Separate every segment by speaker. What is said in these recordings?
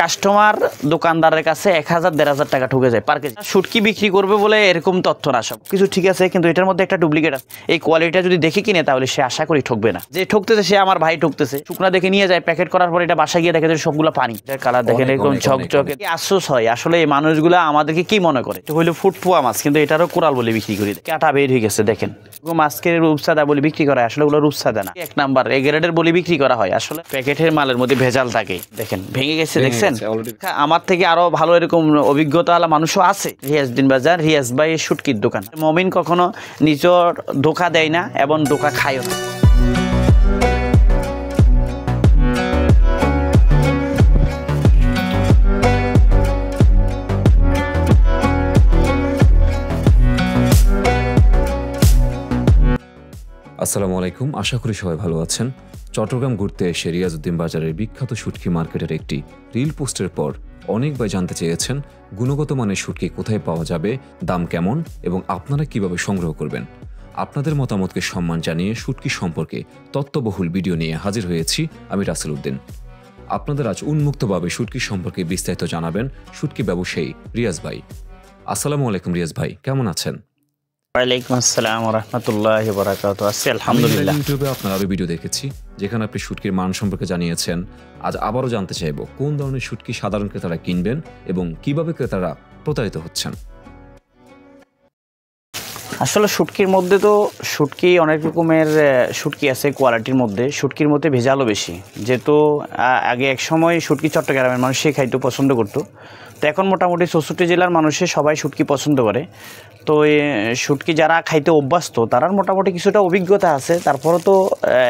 Speaker 1: Customer দোকানদারের কাছে 1000-1500 টাকা ঠকে যায় পার কেজি। শুটকি বিক্রি করবে বলে এরকম তথ্য না, সব কিছু ঠিক আছে কিন্তু এটার মধ্যে একটা ডুপ্লিকেট আছে। এই কোয়ালিটিটা যদি দেখে কিনে তাহলে সে আশা করি ঠকবে না। যে ঠকতেছে সে আমার ভাই ঠকতেছে, শুকনা দেখে নিয়ে যায়, প্যাকেট করার পর এটা বাসায় গিয়ে দেখে যে সবগুলো পানি, কালার দেখেন এরকম ঝকঝকে। আফসোস হয় আসলে এই মানুষগুলা আমাদেরকে কি মনে করে, এটা হইলো ফুটপুয়া মাছ কিন্তু এটারও কোরাল বলে বিক্রি করি, কাটা বের হয়ে গেছে দেখেন। মাছকে রূপসাদা বলে বিক্রি করা হয়, আসলে ওগুলো রূপসাদা না, 1 নাম্বার এ গ্রেডের বলে বিক্রি করা হয়। আসলে প্যাকেটের মালের মধ্যে ভেজাল থাকে, দেখেন ভেঙে গেছে দেখছেন। আমার থেকে আরো ভালো এরকম অভিজ্ঞতা ওয়ালা মানুষও আছে। রিয়াজউদ্দিন বাজার, রিয়াজ ভাই শুটকির দোকান। মমিন কখনো নিজের ধোকা দেয় না এবং ধোকা খায়ও না।
Speaker 2: আসসালামু আলাইকুম, আশা করি সবাই ভালো আছেন। চট্টগ্রাম ঘুরতে এসে রিয়াজউদ্দিন বাজারের বিখ্যাত শুটকি মার্কেটের একটি রিল পোস্টের পর অনেক ভাই জানতে চেয়েছেন গুণগত মানের শুটকি কোথায় পাওয়া যাবে, দাম কেমন এবং আপনারা কিভাবে সংগ্রহ করবেন। আপনাদের মতামতকে সম্মান জানিয়ে শুটকি সম্পর্কে তথ্যবহুল ভিডিও নিয়ে হাজির হয়েছি আমি রাসেল উদ্দিন। আপনাদের আজ উন্মুক্তভাবে শুটকি সম্পর্কে বিস্তারিত জানাবেন শুটকি ব্যবসায়ী রিয়াজ ভাই। আসসালামু আলাইকুম রিয়াজ ভাই, কেমন আছেন?
Speaker 1: ওয়ালাইকুম আসসালাম ওয়া রাহমাতুল্লাহি ওয়া বারাকাতুহু। আছি আলহামদুলিল্লাহ।
Speaker 2: ইউটিউবে আপনার আরো ভিডিও দেখেছি যেখানে আপনি শুটকির মান সম্পর্কে জানিয়েছেন। আজ আবারও জানতে চাইব কোন ধরনের শুটকি সাধারণ ক্রেতারা কিনবেন এবং কিভাবে ক্রেতারা প্রতারিত হচ্ছেন।
Speaker 1: আসলে শুটকির মধ্যে তো শুটকি অনেক রকমের শুটকি আছে, কোয়ালিটির মধ্যে শুটকির মধ্যে ভেজালও বেশি। যেহেতু আগে এক সময় শুটকি চট্টগ্রামের মানুষ খাইতে পছন্দ করতো, তো এখন মোটামুটি 64 জেলার মানুষে সবাই শুটকি পছন্দ করে। তো শুটকি যারা খাইতে অভ্যস্ত তারার মোটামুটি কিছুটা অভিজ্ঞতা আছে, তারপরও তো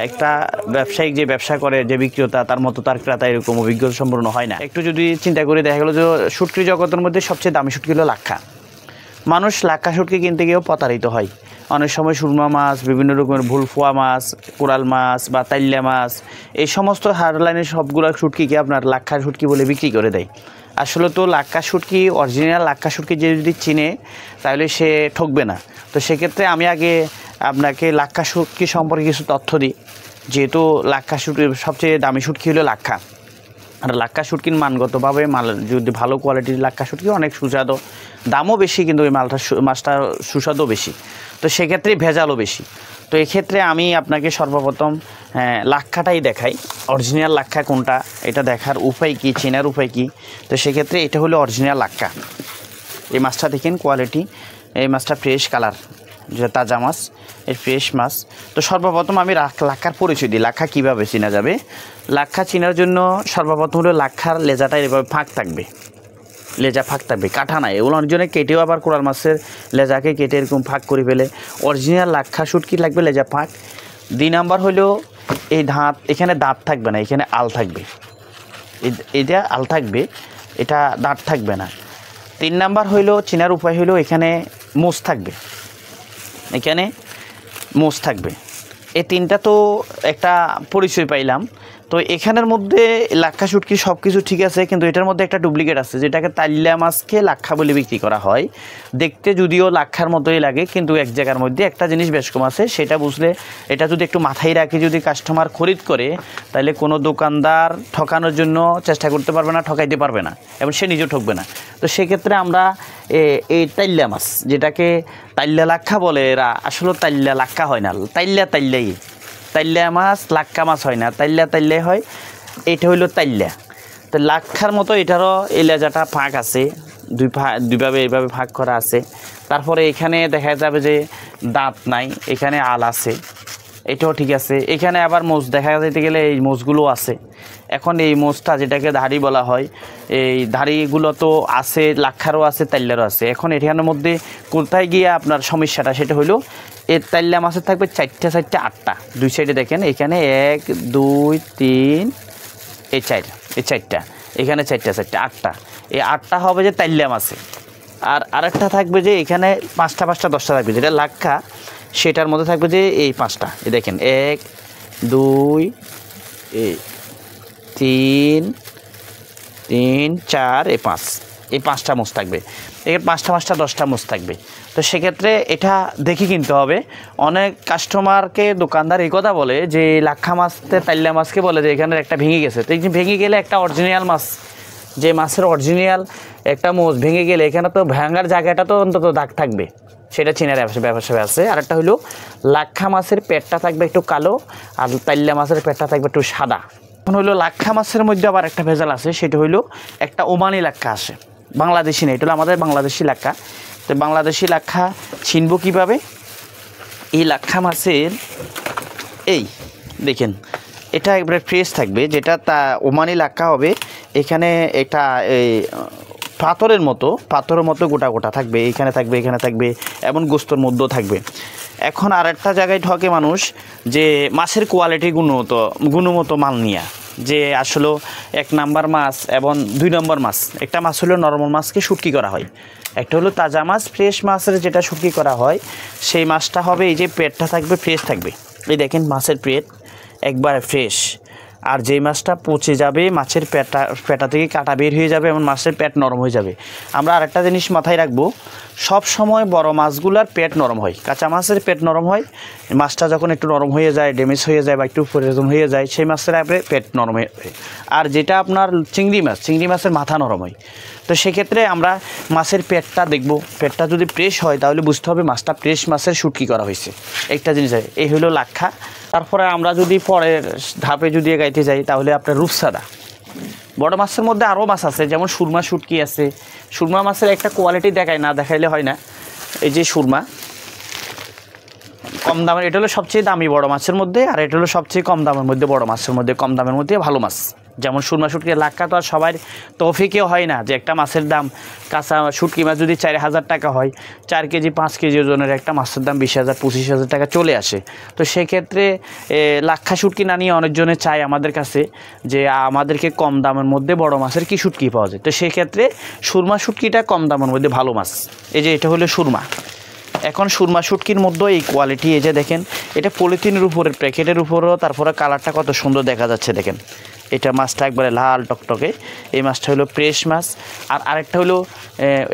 Speaker 1: একটা ব্যবসায়িক যে ব্যবসা করে যে বিক্রেতা তার মতো তার ক্রেতা এরকম অভিজ্ঞতা সম্পূর্ণ হয় না। একটু যদি চিন্তা করে দেখা গেলো যে শুটকি জগতের মধ্যে সবচেয়ে দামি শুটকি হলো লাক্ষা। মানুষ লাক্ষা শুটকি কিনতে গিয়েও প্রতারিত হয় অনেক সময়। সুরমা মাছ, বিভিন্ন রকমের ভুলফুয়া মাছ, কোরাল মাছ বা তাইল্লা মাছ, এই সমস্ত হারলাইনের সবগুলো শুটকিকে আপনার লাক্ষা শুটকি বলে বিক্রি করে দেয়। আসলে তো লাক্ষা শুটকি, অরিজিনাল লাক্ষা শুটকি যে যদি চিনে তাহলে সে ঠকবে না। তো সেক্ষেত্রে আমি আগে আপনাকে লাক্ষা শুটকি সম্পর্কে কিছু তথ্য দিই। যেহেতু লাক্ষা শুটকি সবচেয়ে দামি শুটকি হলো লাক্ষা, আর লাক্ষা শুটকির মানগতভাবে মাল যদি ভালো কোয়ালিটির লাক্ষা শুটকি অনেক সুস্বাদু, দামও বেশি কিন্তু ওই মাছটা সুস্বাদও বেশি, তো সেক্ষেত্রে ভেজালও বেশি। তো এক্ষেত্রে আমি আপনাকে সর্বপ্রথম লাক্ষাটাই দেখাই, অরিজিনাল লাক্ষা কোনটা এটা দেখার উপায় কী, চেনার উপায় কী। তো সেক্ষেত্রে এটা হলো অরিজিনাল লাক্ষা। এই মাছটা দেখেন কোয়ালিটি, এই মাছটা ফ্রেশ কালার, যে তাজা মাছ, এর ফ্রেশ মাছ। তো সর্বপ্রথম আমি লাক্ষার পরিচয় দিই, লাক্ষা কীভাবে চেনা যাবে। লাক্ষা চেনার জন্য সর্বপ্রথম হলো লাক্ষার লেজাটা এভাবে ফাঁক থাকবে, লেজা ফাঁক থাকবে, কাটা নাই। এগুলো অনেকজনে কেটেও আবার কোরাল মাছের লেজাকে কেটে এরকম ফাঁক করে ফেলে। অরিজিনাল লাক্ষা শুটকি লাগবে লেজা ফাঁক। 2 নাম্বার হলো এই দাঁত, এখানে দাঁত থাকবে না, এখানে আল থাকবে, এটা আল থাকবে, এটা দাঁত থাকবে না। 3 নাম্বার হইলো চেনার উপায় হইলো এখানে মোষ থাকবে, এখানে মোষ থাকবে। এই 3টা তো একটা পরিচয় পাইলাম। তো এখানের মধ্যে লাক্ষা শুটকি সব কিছু ঠিক আছে, কিন্তু এটার মধ্যে একটা ডুপ্লিকেট আছে, যেটাকে তাইল্লা মাছকে লাক্ষা বলে বিক্রি করা হয়। দেখতে যদিও লাক্ষার মতোই লাগে, কিন্তু এক জায়গার মধ্যে একটা জিনিস বেশ কম আছে, সেটা বুঝলে এটা যদি একটু মাথায় রাখি, যদি কাস্টমার খরিদ করে তাহলে কোনো দোকানদার ঠকানোর জন্য চেষ্টা করতে পারবে না, ঠকাইতে পারবে না এবং সে নিজেও ঠকবে না। তো সেক্ষেত্রে আমরা এই তাইল্লা মাছ, যেটাকে তাইল্লা লাক্ষা বলে, এরা আসলে তাইল্লা লাক্ষা হয় না, তাইল্লাই তাইল্লা মাছ, লাক্ষা মাছ হয় না, তাইল্লাই হয়। এটা হইলো তাইল্লা। তো লাক্ষার মতো এটারও এই লেজাটা ফাঁক আছে, দুইভাবে এইভাবে ফাঁক করা আছে। তারপরে এখানে দেখা যাবে যে দাঁত নাই, এখানে আল আছে, এটাও ঠিক আছে। এখানে আবার মোষ দেখা যেতে গেলে এই মোষগুলো আছে। এখন এই মোষটা যেটাকে ধাড়ি বলা হয়, এই ধাড়িগুলো তো আছে, লাক্ষারও আছে, তাইল্লারও আছে। এখন এখানের মধ্যে কোথায় গিয়ে আপনার সমস্যাটা, সেটা হলো এর তাইল্লা মাছের থাকবে 4টে 8টা, দুই সাইডে দেখেন, এখানে 1 2 3 এই 4, এই 4টা, এখানে 4টে 8টা, এই 8টা হবে যে তাইল্লা মাছে। আর আরেকটা থাকবে যে এখানে 5টা 10টা থাকবে, যেটা লাক্ষা, সেটার মধ্যে থাকবে যে এই 5টা, এই দেখেন 1 2 3 4 এই 5, এই 5টা মোষ থাকবে। এর 5টা 10টা মোষ থাকবে। তো সেক্ষেত্রে এটা দেখে কিনতে হবে। অনেক কাস্টমারকে দোকানদার এই কথা বলে যে লাক্ষা মাছতে তাইল্লা মাছকে বলে যে এখানে একটা ভেঙে গেছে, তো ভেঙে গেলে একটা অরিজিনাল মাছ যে মাছের অরিজিনাল একটা মোষ ভেঙে গেলে এখানে তো ভাঙার জায়গাটা তো অন্তত দাগ থাকবে, সেটা চেনার ব্যবসা আছে। আর একটা হলো লাক্ষা মাছের পেটটা থাকবে একটু কালো, আর তাইল্লা মাছের পেটটা থাকবে একটু সাদা। এখন হলো লাক্ষা মাছের মধ্যে আবার একটা ভেজাল আছে, সেটা হইলো একটা ওমানি লাক্ষা আসে, বাংলাদেশি না, এটা হলো আমাদের বাংলাদেশি লাক্ষা। তো বাংলাদেশি লাক্ষা চিনব কীভাবে? এই লাক্ষা মাছের এই দেখেন এটা একবারে ফ্রেশ থাকবে, যেটা তা ওমানি লাক্ষা হবে। এখানে এটা এই পাথরের মতো গোটা গোটা থাকবে, এখানে থাকবে এমন গোস্তর মধ্যেও থাকবে। এখন আর একটা জায়গায় ঠকে মানুষ যে মাছের কোয়ালিটি গুণমতো মাল নিয়ে, যে আসলে 1 নাম্বার মাছ এবং 2 নম্বর মাছ। একটা মাছ হলো নরমাল মাছকে শুটকি করা হয়, একটা হলো তাজা মাছ ফ্রেশ মাছের যেটা শুটকি করা হয়, সেই মাছটা হবে এই যে পেটটা থাকবে ফ্রেশ থাকবে। এই দেখেন মাছের পেট একবারে ফ্রেশ। আর যেই মাছটা পচে যাবে, মাছের পেটা থেকে কাটা বের হয়ে যাবে এবং মাছের পেট নরম হয়ে যাবে। আমরা আরেকটা জিনিস মাথায় রাখবো, সব সময় বড় মাছগুলার পেট নরম হয়, কাঁচা মাছের পেট নরম হয়। মাছটা যখন একটু নরম হয়ে যায়, ড্যামেজ হয়ে যায় বা একটু পরিবর্তন হয়ে যায়, সেই মাছের আপনি পেট নরম হয়ে যায়। আর যেটা আপনার চিংড়ি মাছের মাথা নরম হয়। তো সেক্ষেত্রে আমরা মাছের পেটটা দেখব, পেটটা যদি ফ্রেশ হয় তাহলে বুঝতে হবে মাছটা ফ্রেশ মাছের শুটকি করা হয়েছে। একটা জিনিস এই হলো লাক্ষা। তারপরে আমরা যদি পরের ধাপে যদি এগাইতে যাই তাহলে আপনার রূপসাদা। বড় মাছের মধ্যে আরও মাছ আছে, যেমন সুরমা শুটকি আছে। সুরমা মাছের একটা কোয়ালিটি দেখাইলে হয় না। এই যে সুরমা কম দামের, এটা হলো সবচেয়ে দামি বড় মাছের মধ্যে, আর এটা হলো সবচেয়ে কম দামের মধ্যে বড় মাছের মধ্যে, কম দামের মধ্যে ভালো মাছ। যেমন সুরমা শুটকি লাক্ষা তো আর সবার তৌফিকেও হয় না যে একটা মাছের দাম, কাঁচা শুটকি মাছ যদি 4,000 টাকা হয়, 4 কেজি 5 কেজি ওজনের একটা মাছের দাম 20,000 25,000 টাকা চলে আসে। তো সেক্ষেত্রে লাক্ষা শুটকি না নিয়ে অনেকজনে চায় আমাদের কাছে যে আমাদেরকে কম দামের মধ্যে বড় মাছের কি শুটকি পাওয়া যায়। তো সেক্ষেত্রে সুরমা শুটকিটা কম দামের মধ্যে ভালো মাছ। এই যে এটা হলো সুরমা। এখন সুরমা শুটকির মধ্যে এই কোয়ালিটি, এই যে দেখেন এটা পলিথিনের উপরে, প্যাকেটের উপরেও, তারপরে কালারটা কত সুন্দর দেখা যাচ্ছে দেখেন। এটা মাছটা একবারে লাল টকটকে, এই মাছটা হলো ফ্রেশ মাছ। আর আরেকটা হলো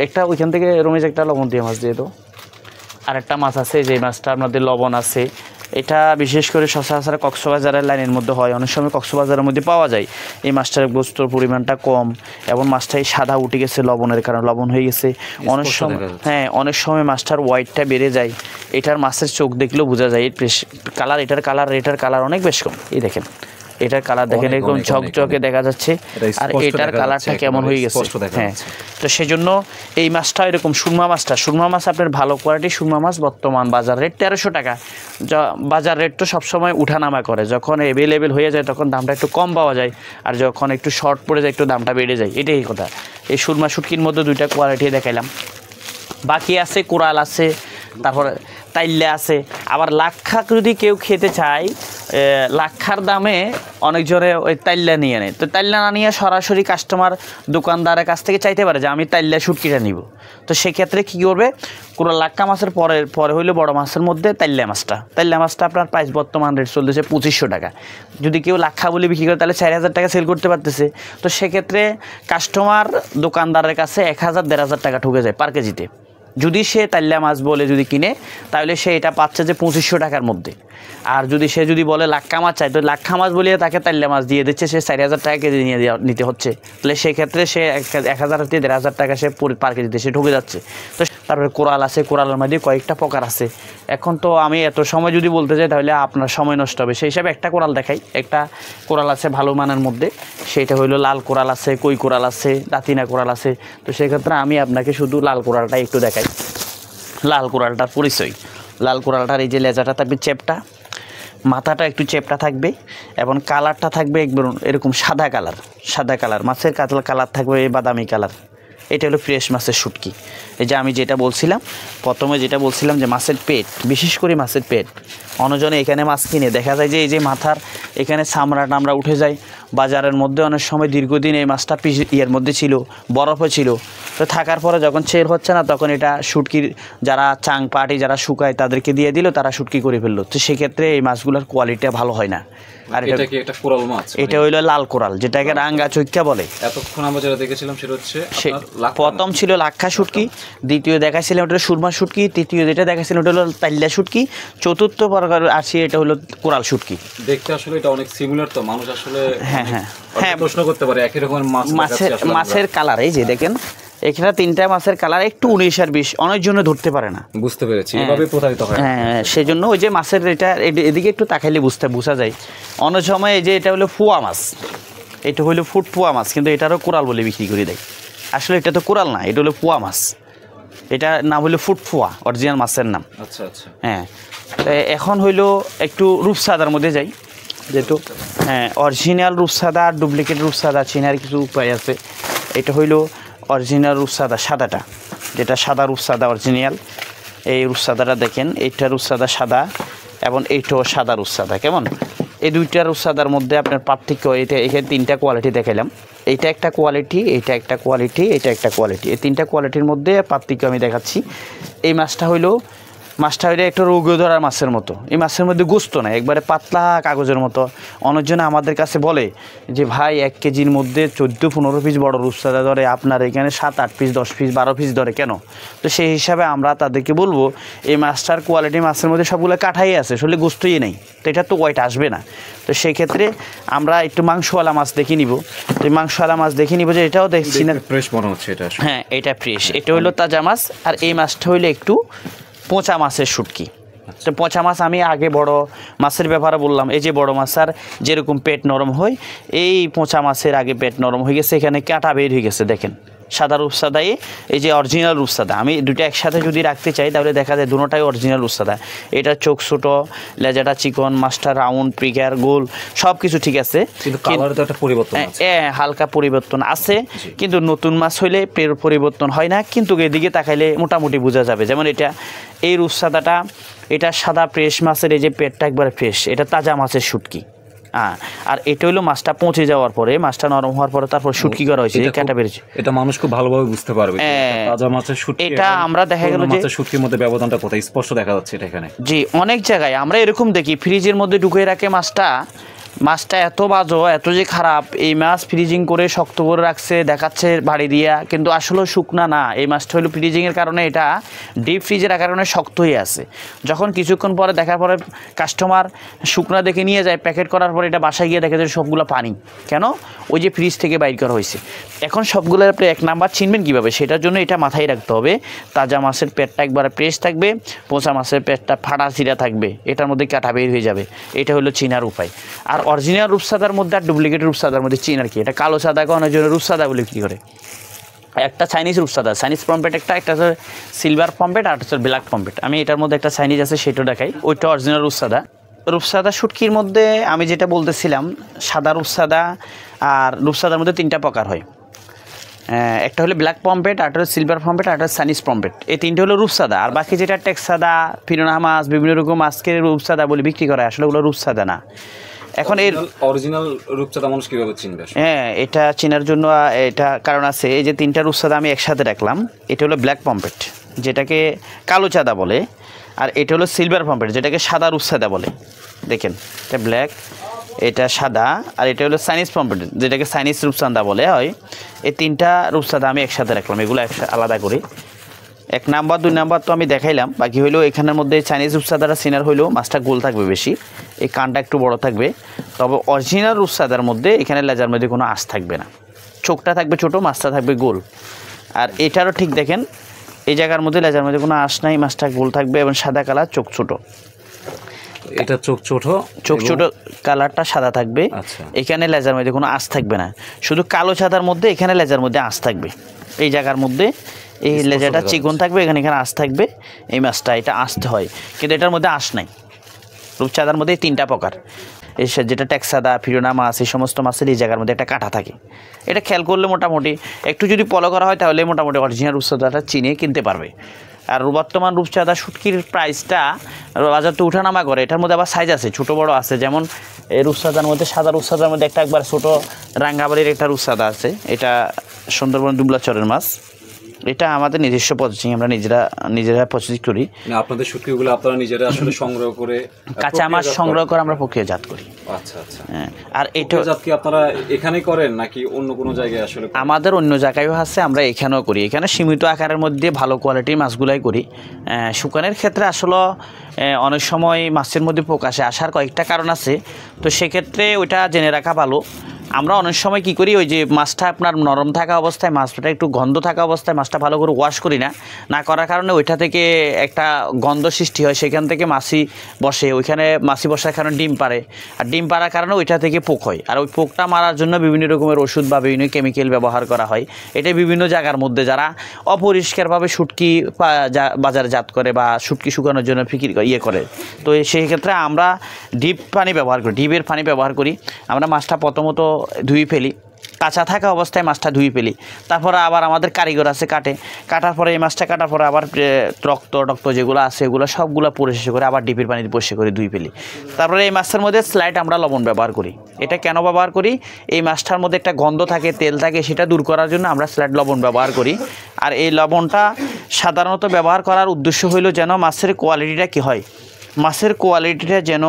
Speaker 1: একটা ওইখান থেকে রমেশ একটা লবণ দিয়ে মাছ দিয়ে তো আরেকটা মাছ আছে, যে মাছটা আপনাদের লবণ আছে। এটা বিশেষ করে সচরাচর কক্সবাজারের লাইনের মধ্যে হয়, অনেক সময় কক্সবাজারের মধ্যে পাওয়া যায়। এই মাছটার গোস্তর পরিমাণটা কম এবং মাছটাই সাদা উঠে গেছে লবণের কারণে, লবণ হয়ে গেছে অনেক সময়। হ্যাঁ, অনেক সময় মাছটার ওয়াইটটা বেড়ে যায়। এটার মাছের চোখ দেখলেও বোঝা যায় এর কালার, এটার কালার অনেক বেশ কম। এই দেখেন এটার কালার দেখেন এরকম ঝকঝকে দেখা যাচ্ছে, আর এটার কালারটা কেমন হয়ে গেছে। হ্যাঁ, তো সেজন্য এই মাছটা এরকম সুরমা মাছ আপনার ভালো কোয়ালিটির সুরমা মাছ বর্তমান বাজার রেট 1300 টাকা। বাজার রেট তো সবসময় উঠানামা করে, যখন অ্যাভেলেবেল হয়ে যায় তখন দামটা একটু কম পাওয়া যায়, আর যখন একটু শর্ট পড়ে যায় একটু দামটা বেড়ে যায়। এটাই কথা। এই সুরমা শুটকির মধ্যে 2টা কোয়ালিটি দেখাইলাম। বাকি আছে কোরাল আছে, তারপরে তাইল্লা আছে। আবার লাক্ষা যদি কেউ খেতে চায়, লাক্ষার দামে অনেকজনে ওই তাইল্লা নিয়ে নেয়। তো তাইল্লা না নিয়ে সরাসরি কাস্টমার দোকানদারের কাছ থেকে চাইতে পারে যে আমি তাইল্লা শুটকিটা নিব। তো সেক্ষেত্রে কী করবে, পুরো লাক্ষা মাছের পরে হইলো বড় মাছের মধ্যে তাইল্লা মাছটা আপনার প্রাইস বর্তমান রেট চলতেছে 2500 টাকা। যদি কেউ লাক্ষা বলে বিক্রি করে তাহলে 4,000 টাকা সেল করতে পারতেছে। তো সেক্ষেত্রে কাস্টমার দোকানদারের কাছে 1,000-1,500 টাকা ঠকে যায় পার কেজিতে। যদি সে তাইল্লা মাছ বলে যদি কিনে তাহলে সে এটা পাচ্ছে যে 2500 টাকার মধ্যে। আর যদি সে বলে লাক্ষা মাছ চাই, তো লাক্ষা মাছ বলিয়ে তাকে তাইল্লা মাছ দিয়ে দিচ্ছে, সে 4,000 টাকা কেজি নিতে হচ্ছে। তাহলে সেক্ষেত্রে সে 1,000-1,500 টাকা সে পার কেজিতে সে ঢুকে যাচ্ছে। তো তারপরে কোরাল আছে, কোরালের মধ্যে কয়েকটা প্রকার আছে। এখন তো আমি এত সময় যদি বলতে চাই তাহলে আপনার সময় নষ্ট হবে, সেই হিসাবে একটা কোরাল দেখাই। একটা কোরাল আছে ভালো মানের মধ্যে, সেটা হইলো লাল কোরাল আছে, কই কোরাল আছে, দাতিনা কোরাল আছে। তো সেক্ষেত্রে আমি আপনাকে শুধু লাল কোরালটা একটু দেখাই। লাল কোরালটার পরিচয়, লাল কোরালটার এই যে লেজাটা থাকবে চেপটা, মাথাটা একটু চেপটা থাকবে এবং কালারটা থাকবে একবার এরকম সাদা কালার, মাছের কালার থাকবে বাদামি কালার। এটা হলো ফ্রেশ মাছের শুটকি। এই যে আমি প্রথমে যেটা বলছিলাম যে মাছের পেট, বিশেষ করে মাছের পেট, অন্যজনে এখানে মাছ কিনে দেখা যায় যে এই যে মাথার এখানে চামড়া উঠে যায়। বাজারের মধ্যে অনেক সময় দীর্ঘদিন এই মাছটা মধ্যে ছিল, বরফে ছিল। তো থাকার পরে যখন সেল হচ্ছে না তখন এটা শুটকির যারা চাং পাটি যারা শুকায় তাদেরকে দিয়ে দিল, তারা শুটকি করে ফেললো। তো সেক্ষেত্রে এই মাছগুলোর কোয়ালিটিটা ভালো হয় না। আর এটা কি একটা কোরাল মাছ, এটা হইলো লাল কোরাল, যেটাকে রাঙ্গা চৈক্কা বলে। এতক্ষণ আমরা যেটা দেখেছিলাম সেটা হচ্ছে প্রথম ছিল লাক্ষা শুটকি, দ্বিতীয় দেখাছিলাম ওটা সুরমা শুটকি, তৃতীয় যেটা দেখাছিলাম ওটা হলো তাইল্লা শুটকি, চতুর্থ প্রকার আছে এটা হলো কোরাল শুটকি। দেখতে আসলে এটা অনেক সিমিলার, তো মানুষ আসলে হ্যাঁ
Speaker 2: হ্যাঁ, প্রশ্ন করতে পারে একই রকমের মাছ
Speaker 1: মাছের কালার এই যে দেখেন এখানে তিনটা মাছের কালার একটু 19 আর 20 অনেক জন্য ধরতে পারে না।
Speaker 2: বুঝতে পেরেছি, এভাবে প্রতারিত হয়।
Speaker 1: হ্যাঁ, সেজন্য ওই যে মাছের এটা এদিকে একটু তাকাইলে বোঝা যায়। অনেক সময় এই যে এটা হলো ফুয়া মাছ, এটা হলো ফুয়া মাছ, কিন্তু এটারও কোরাল বলে বিক্রি করে দেয়। আসলে এটা তো কোরাল না, এটা হলো ফুয়া মাছ, এটা নাম হলো ফুয়া, অরিজিনাল মাছের নাম।
Speaker 2: আচ্ছা আচ্ছা।
Speaker 1: হ্যাঁ, এখন হইলো একটু রূপসাদার মধ্যে যাই, যেহেতু হ্যাঁ অরিজিনাল রূপসাদা আর ডুপ্লিকেট রূপসাদা চেনার কিছু উপায় আছে। এটা হইলো অরিজিনাল রূপসাদা সাদাটা, যেটা সাদা রূপসাদা অরিজিনাল। এই রূপসাদাটা দেখেন, এইটা রূপসাদা সাদা এবং এইটাও সাদা রূপসাদা। কেমন এই দুইটা রূপসাদার মধ্যে আপনার পার্থক্য, এটা এখানে তিনটা কোয়ালিটি দেখাইলাম। এইটা একটা কোয়ালিটি, এইটা একটা কোয়ালিটি, এটা একটা কোয়ালিটি। এই তিনটা কোয়ালিটির মধ্যে পার্থক্য আমি দেখাচ্ছি। এই মাছটা হইলো একটা রোগ ধরার মাছের মতো। এই মাছের মধ্যে গোস্ত নাই, একবারে পাতলা কাগজের মতো। অনেকজনে আমাদের কাছে বলে যে ভাই 1 কেজির মধ্যে 14-15 পিস বড় রূপসাদা ধরে, আপনার এখানে 7-8 পিস 10 পিস 12 পিস ধরে কেন? তো সেই হিসাবে আমরা তাদেরকে বলবো এই মাছটার কোয়ালিটি মাছের মধ্যে সবগুলো কাঠাই আছে, আসলে গোস্তই নেই, তো এটা তো ওয়াইট আসবে না। তো সেই ক্ষেত্রে আমরা একটু মাংসওয়ালা মাছ দেখে নিব। তো এই মাংসওয়ালা মাছ দেখে নিব যে এটাও দেখছি না,
Speaker 2: ফ্রেশ মনে হচ্ছে এটা।
Speaker 1: হ্যাঁ, এটা ফ্রেশ, এটা হলো তাজা মাছ। আর এই মাছটা হইলো একটু পচা মাছের শুটকি। তো পচা মাছ আমি আগে বড় মাছের ব্যাপারে বললাম, এই যে বড় মাছের যেরকম পেট নরম হয়, এই পচা মাছের আগে পেট নরম হয়ে গেছে, এখানে কাঁটা বের হয়ে গেছে। দেখেন সাদা রূপসাদাই, এই যে অরিজিনাল রূপসাদা। আমি দুটো একসাথে যদি রাখতে চাই তাহলে দেখা যায় দুটোটাই অরিজিনাল রূপসাদা। এটা চোখ ছোটো, লেজাটা চিকন, মাছটা রাউন্ড, পিকার, গোল, সব কিছু ঠিক আছে,
Speaker 2: কিন্তু কালারে তো একটা পরিবর্তন আছে।
Speaker 1: হালকা পরিবর্তন আছে, কিন্তু নতুন মাছ হইলে পরিবর্তন হয় না। কিন্তু এদিকে তাকাইলে মোটামুটি বোঝা যাবে। যেমন এটা এই রূপসাদাটা, এটা সাদা ফ্রেশ মাছের, এই যে পেটটা একবারে ফ্রেশ, এটা তাজা মাছের শুটকি। আর এটা হলো মাছটা পচে যাওয়ার পরে, মাছটা নরম হওয়ার পরে তারপর শুটকি করা হয়েছে, কাঁটা বেরিয়েছে।
Speaker 2: এটা মানুষ খুব ভালোভাবে বুঝতে পারবে তাজা মাছের শুটকি। এটা আমরা দেখা গেল যে শুটকির মধ্যে ব্যবধানটা কোথায় স্পষ্ট দেখা যাচ্ছে এটা এখানে।
Speaker 1: জি, অনেক জায়গায় আমরা এরকম দেখি ফ্রিজের মধ্যে ঢুকিয়ে রাখে মাছটা এত বাজো, এত যে খারাপ। এই মাছ ফ্রিজিং করে শক্ত করে রাখছে, দেখাচ্ছে বাড়ি দিয়া, কিন্তু আসলে শুকনা না। এই মাছটা হলো ফ্রিজিংয়ের কারণে, এটা ডিপ ফ্রিজে রাখার কারণে শক্ত হয়ে আছে। যখন কিছুক্ষণ পরে দেখার পরে কাস্টমার শুকনা দেখে নিয়ে যায়, প্যাকেট করার পরে এটা বাসায় গিয়ে দেখে যে সবগুলো পানি। কেন? ওই যে ফ্রিজ থেকে বাইর করা হয়েছে। এখন সবগুলো আপনি 1 নাম্বার চিনবেন কীভাবে, সেটার জন্য এটা মাথায় রাখতে হবে। তাজা মাছের পেটটা একবারে ফ্রেশ থাকবে, পচা মাছের পেটটা ফাটা চিরা থাকবে, এটার মধ্যে কাঁটা বের হয়ে যাবে। এটা হলো চিনার উপায়। আর অরিজিনাল রূপসাদার মধ্যে আর ডুপ্লিকেট রূপসাদার মধ্যে চিনার কি, এটা কালো সাদাকে অনেক জন্য রূপসাদা বলে কি করে। একটা চাইনিজ রূপসাদা, চাইনিজ পম্পেট একটা হচ্ছে সিলভার পম্পেট, আর হচ্ছে ব্ল্যাক পম্পেট। আমি এটার মধ্যে একটা চাইনিজ আছে, সেটা দেখাই, ওইটা অরিজিনাল রূপসাদা। রূপসাদা শুটকির মধ্যে আমি যেটা বলতেছিলাম, সাদা রূপসাদা আর রূপসাদার মধ্যে 3টা প্রকার হয়। একটা হলো ব্ল্যাক পম্পেট, আরেকটা হলো সিলভার পম্পেট, আরেকটা চাইনিজ পম্পেট। এই 3টে হলো রূপসাদা। আর বাকি যেটা টেক্সাদা, ফিরোনা মাছ, বিভিন্ন রকম মাছকে রূপসাদা বলে বিক্রি করা হয়, আসলে ওগুলো রূপসাদা না। এখন এর
Speaker 2: অরিজিনাল রূপসাদা মানুষ কিভাবে চিনবে?
Speaker 1: এটা চেনার জন্য এটা কারণ আছে। এই যে 3টা রূপসাদা আমি একসাথে রাখলাম, এটা হলো ব্ল্যাক পম্পেট, যেটাকে কালো চাঁদা বলে, আর এটা হলো সিলভার পম্পেট, যেটাকে সাদা রূপসাদা বলে। দেখেন এটা ব্ল্যাক, এটা সাদা, আর এটা হলো চাইনিজ পম্পেট, যেটাকে চাইনিজ রূপসাদা বলে হয়। এই 3টা রূপসাদা আমি একসাথে রাখলাম, এগুলো আলাদা করে। 1 নাম্বার 2 নাম্বার তো আমি দেখাইলাম। বাকি হইলো এখানের মধ্যে চাইনিজ রূপসাদাটা সিনার হইলেও মাছটা গোল থাকবে বেশি, এই কানটা একটু বড় থাকবে। তবে অরিজিনাল রূপসাদার মধ্যে এখানে লেজার মধ্যে কোনো আঁশ থাকবে না, চোখটা থাকবে ছোটো, মাছটা থাকবে গোল। আর এটারও ঠিক দেখেন, এই জায়গার মধ্যে লেজার মধ্যে কোনো আঁশ নাই, মাছটা গোল থাকবে এবং সাদা কালার, চোখ ছোটো।
Speaker 2: এটা চোখ ছোট,
Speaker 1: কালারটা সাদা থাকবে। এখানে লেজার মধ্যে কোনো আঁশ থাকবে না, শুধু কালো সাদার মধ্যে এখানে লেজার মধ্যে আঁশ থাকবে। এই জায়গার মধ্যে এই লেজাটা চিকন থাকবে, এখানে আঁশ থাকবে। এই মাছটা এটা আঁশতে হয়, কিন্তু এটার মধ্যে আঁশ নাই। রূপচাঁদার মধ্যে 3টা প্রকার, যেটা টেক্সাদা, ফিরোনা মাছ, এই সমস্ত মাছের এই জায়গার মধ্যে একটা কাঁটা থাকে। এটা খেয়াল করলে মোটামুটি একটু যদি ফলো করা হয় তাহলে মোটামুটি অরিজিনাল রূপচাঁদাটা চিনে কিনতে পারবে। আর বর্তমান রূপচাঁদা শুটকির প্রাইসটা বাজার তো উঠানামা করে। এটার মধ্যে আবার সাইজ আছে, ছোটো বড় আছে। যেমন এই রূপচাঁদার মধ্যে, সাদা রূপচাঁদার মধ্যে একটা একবার ছোটো রাঙ্গাবাড়ির একটা রূপচাঁদা আছে, এটা সুন্দরবন দুবলাচরের মাছ। এটা আমাদের নিজস্ব প্রসেসিং, আমরা নিজেরা প্রসেস করি।
Speaker 2: আপনাদের শুটকিগুলো আপনারা নিজেরা আসলে সংগ্রহ করে,
Speaker 1: কাঁচা মাছ সংগ্রহ করে আমরা প্রক্রিয়াজাত করি।
Speaker 2: আচ্ছা আচ্ছা।
Speaker 1: আর এটা
Speaker 2: কি আপনারা এখানেই করেন নাকি অন্য কোনো জায়গায়? আসলে
Speaker 1: আমাদের অন্য জায়গায়ও আছে, আমরা এখানেও করি। এখানে সীমিত আকারের মধ্যে ভালো কোয়ালিটির মাছগুলাই করি। শুকানের ক্ষেত্রে আসলে অনেক সময় মাছের মধ্যে প্রকাশে আসার কয়েকটা কারণ আছে, তো সেক্ষেত্রে ওইটা জেনে রাখা ভালো আমরা অনেক সময় কি করি, ওই যে মাছটা আপনার নরম থাকা অবস্থায়, মাছটা একটু গন্ধ থাকা অবস্থায় মাছটা ভালো করে ওয়াশ করি না, না করার কারণে ওইটা থেকে একটা গন্ধ সৃষ্টি হয়, সেখান থেকে মাছি বসে, ওইখানে মাছি বসার কারণে ডিম পাড়ে, আর ডিম পাড়ার কারণে ওইটা থেকে পোক হয়, আর ওই পোকটা মারার জন্য বিভিন্ন রকমের ওষুধ বা বিভিন্ন কেমিক্যাল ব্যবহার করা হয়। এটা বিভিন্ন জায়গার মধ্যে যারা অপরিষ্কারভাবে শুটকি বাজারজাত করে বা শুটকি শুকানোর জন্য করে, তো সেই ক্ষেত্রে আমরা ডিপ পানি ব্যবহার করি, ডিপের পানি ব্যবহার করি। আমরা মাছটা প্রথমত ধুয়ে ফেলি, কাঁচা থাকা অবস্থায় মাছটা ধুয়ে ফেলি, তারপরে আবার আমাদের কারিগর আছে কাটার পরে এই মাছটা কাটার পরে আবার রক্ত যেগুলো আছে এগুলো সবগুলো পরিষ্কার করে আবার ডিপের পানিতে পরিষ্কার করে ধুয়ে ফেলি। তারপরে এই মাছের মধ্যে স্লাইড আমরা লবণ ব্যবহার করি। এটা কেন ব্যবহার করি? এই মাছটার মধ্যে একটা গন্ধ থাকে, তেল থাকে, সেটা দূর করার জন্য আমরা স্লাইড লবণ ব্যবহার করি। আর এই লবণটা সাধারণত ব্যবহার করার উদ্দেশ্য হইল যেন মাছের কোয়ালিটিটা কী হয়, মাছের কোয়ালিটিটা যেন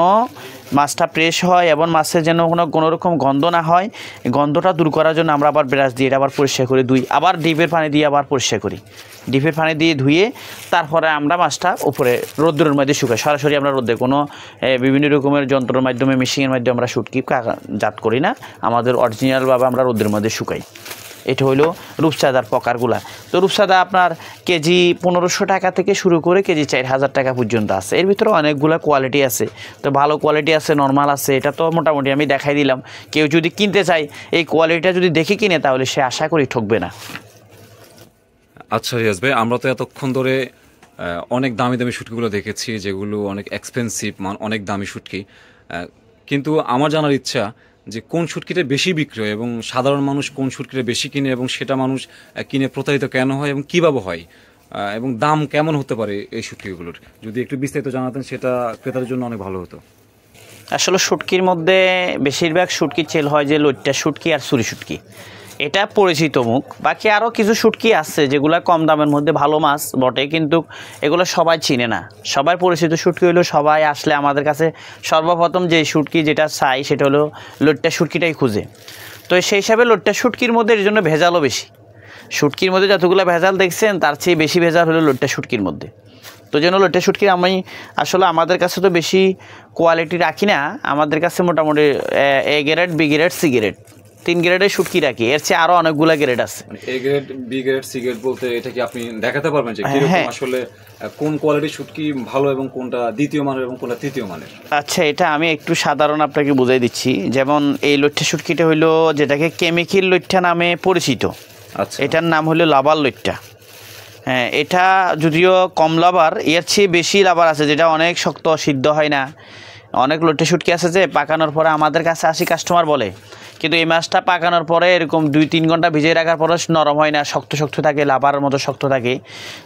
Speaker 1: মাছটা ফ্রেশ হয় এবং মাছের যেন কোনো রকম গন্ধ না হয়। গন্ধটা দূর করার জন্য আমরা আবার ব্রাশ দিয়ে এটা আবার পরিষ্কার করে ধুই, আবার ডিপের পানি দিয়ে আবার পরিষ্কার করি। ডিপের পানি দিয়ে ধুয়ে তারপরে আমরা মাছটা উপরে রোদ্রের মধ্যে শুকাই। সরাসরি আমরা রোদে কোনো বিভিন্ন রকমের যন্ত্রের মাধ্যমে, মেশিনের মাধ্যমে আমরা শুটকি জাত করি না, আমাদের অরিজিনালভাবে আমরা রোদের মধ্যে শুকাই। এটা হলো রূপচাঁদার প্রকারগুলা। তো রূপচাঁদা আপনার কেজি 1500 টাকা থেকে শুরু করে কেজি 4000 টাকা পর্যন্ত আছে। এর ভিতরে অনেকগুলো কোয়ালিটি আছে, তো ভালো কোয়ালিটি আছে, নর্মাল আছে। এটা তো মোটামুটি আমি দেখাই দিলাম। কেউ যদি কিনতে চায় এই কোয়ালিটিটা যদি দেখে কিনে তাহলে সে আশা করি ঠকবে না।
Speaker 2: আচ্ছা রিয়াজ ভাই, আমরা তো এতক্ষণ ধরে অনেক দামি দামি শুটকিগুলো দেখেছি, যেগুলো অনেক এক্সপেন্সিভ, অনেক দামি শুটকি, কিন্তু আমার জানার ইচ্ছা যে কোন শুটকিটা বেশি বিক্রি হয় এবং সাধারণ মানুষ কোন শুটকিটা বেশি কিনে এবং সেটা মানুষ কিনে প্রতারিত কেন হয় এবং কীভাবে হয়, এবং দাম কেমন হতে পারে এই শুটকিগুলোর, যদি একটু বিস্তারিত জানাতেন সেটা ক্রেতার জন্য অনেক ভালো হতো।
Speaker 1: আসলে শুটকির মধ্যে বেশিরভাগ শুটকি সেল হয় যে লইট্টা শুটকি আর চুরি শুটকি, এটা পরিচিত মুখ। বাকি আরও কিছু শুটকি আছে যেগুলো কম দামের মধ্যে ভালো মাছ বটে, কিন্তু এগুলো সবাই চিনে না। সবাই পরিচিত শুটকি হলো, সবাই আসলে আমাদের কাছে সর্বপ্রথম যে শুটকি যেটা চাই সেটা হলো লইট্টা শুটকিটাই খুঁজে। তো সেই হিসাবে লইট্টা শুটকির মধ্যে এর জন্য ভেজালও বেশি। শুটকির মধ্যে যতগুলো ভেজাল দেখছেন তার চেয়ে বেশি ভেজাল হলো লইট্টা শুটকির মধ্যে। তো যেন লইট্টা শুটকি আমি আসলে আমাদের কাছে তো বেশি কোয়ালিটি রাখি না, আমাদের কাছে মোটামুটি A grade, B grade, C grade, 3 গ্রেডের শুটকি রাখি। এর চেয়ে আরো অনেকগুলো গ্রেড আছে।
Speaker 2: A grade, B grade, C grade বলতে এটা কি আপনি দেখাতে পারবেন যে কিরকম আসলে কোন কোয়ালিটির শুটকি ভালো এবং কোনটা দ্বিতীয় মানের এবং কোনটা তৃতীয় মানের?
Speaker 1: আচ্ছা, এটা আমি একটু সাধারণ আপনাকে বুঝাই দিচ্ছি। যেমন এই লইট্টা শুটকিটা হইলো যেটাকে কেমিক্যাল লইট্টা নামে পরিচিত।
Speaker 2: আচ্ছা,
Speaker 1: এটার নাম হলো লাভার লইট্টা। হ্যাঁ, এটা যদিও কম লাভার, এর চেয়ে বেশি লাভার আছে যেটা অনেক শক্ত, সিদ্ধ হয় না। অনেক লইট্টা শুটকি আছে যে পাকানোর পরে আমাদের কাছে আসি কাস্টমার বলে, কিন্তু এই মাছটা পাকানোর পরে এরকম 2-3 ঘন্টা ভিজিয়ে রাখার পরে নরম হয় না, শক্ত শক্ত থাকে, লাভার মতো শক্ত থাকে।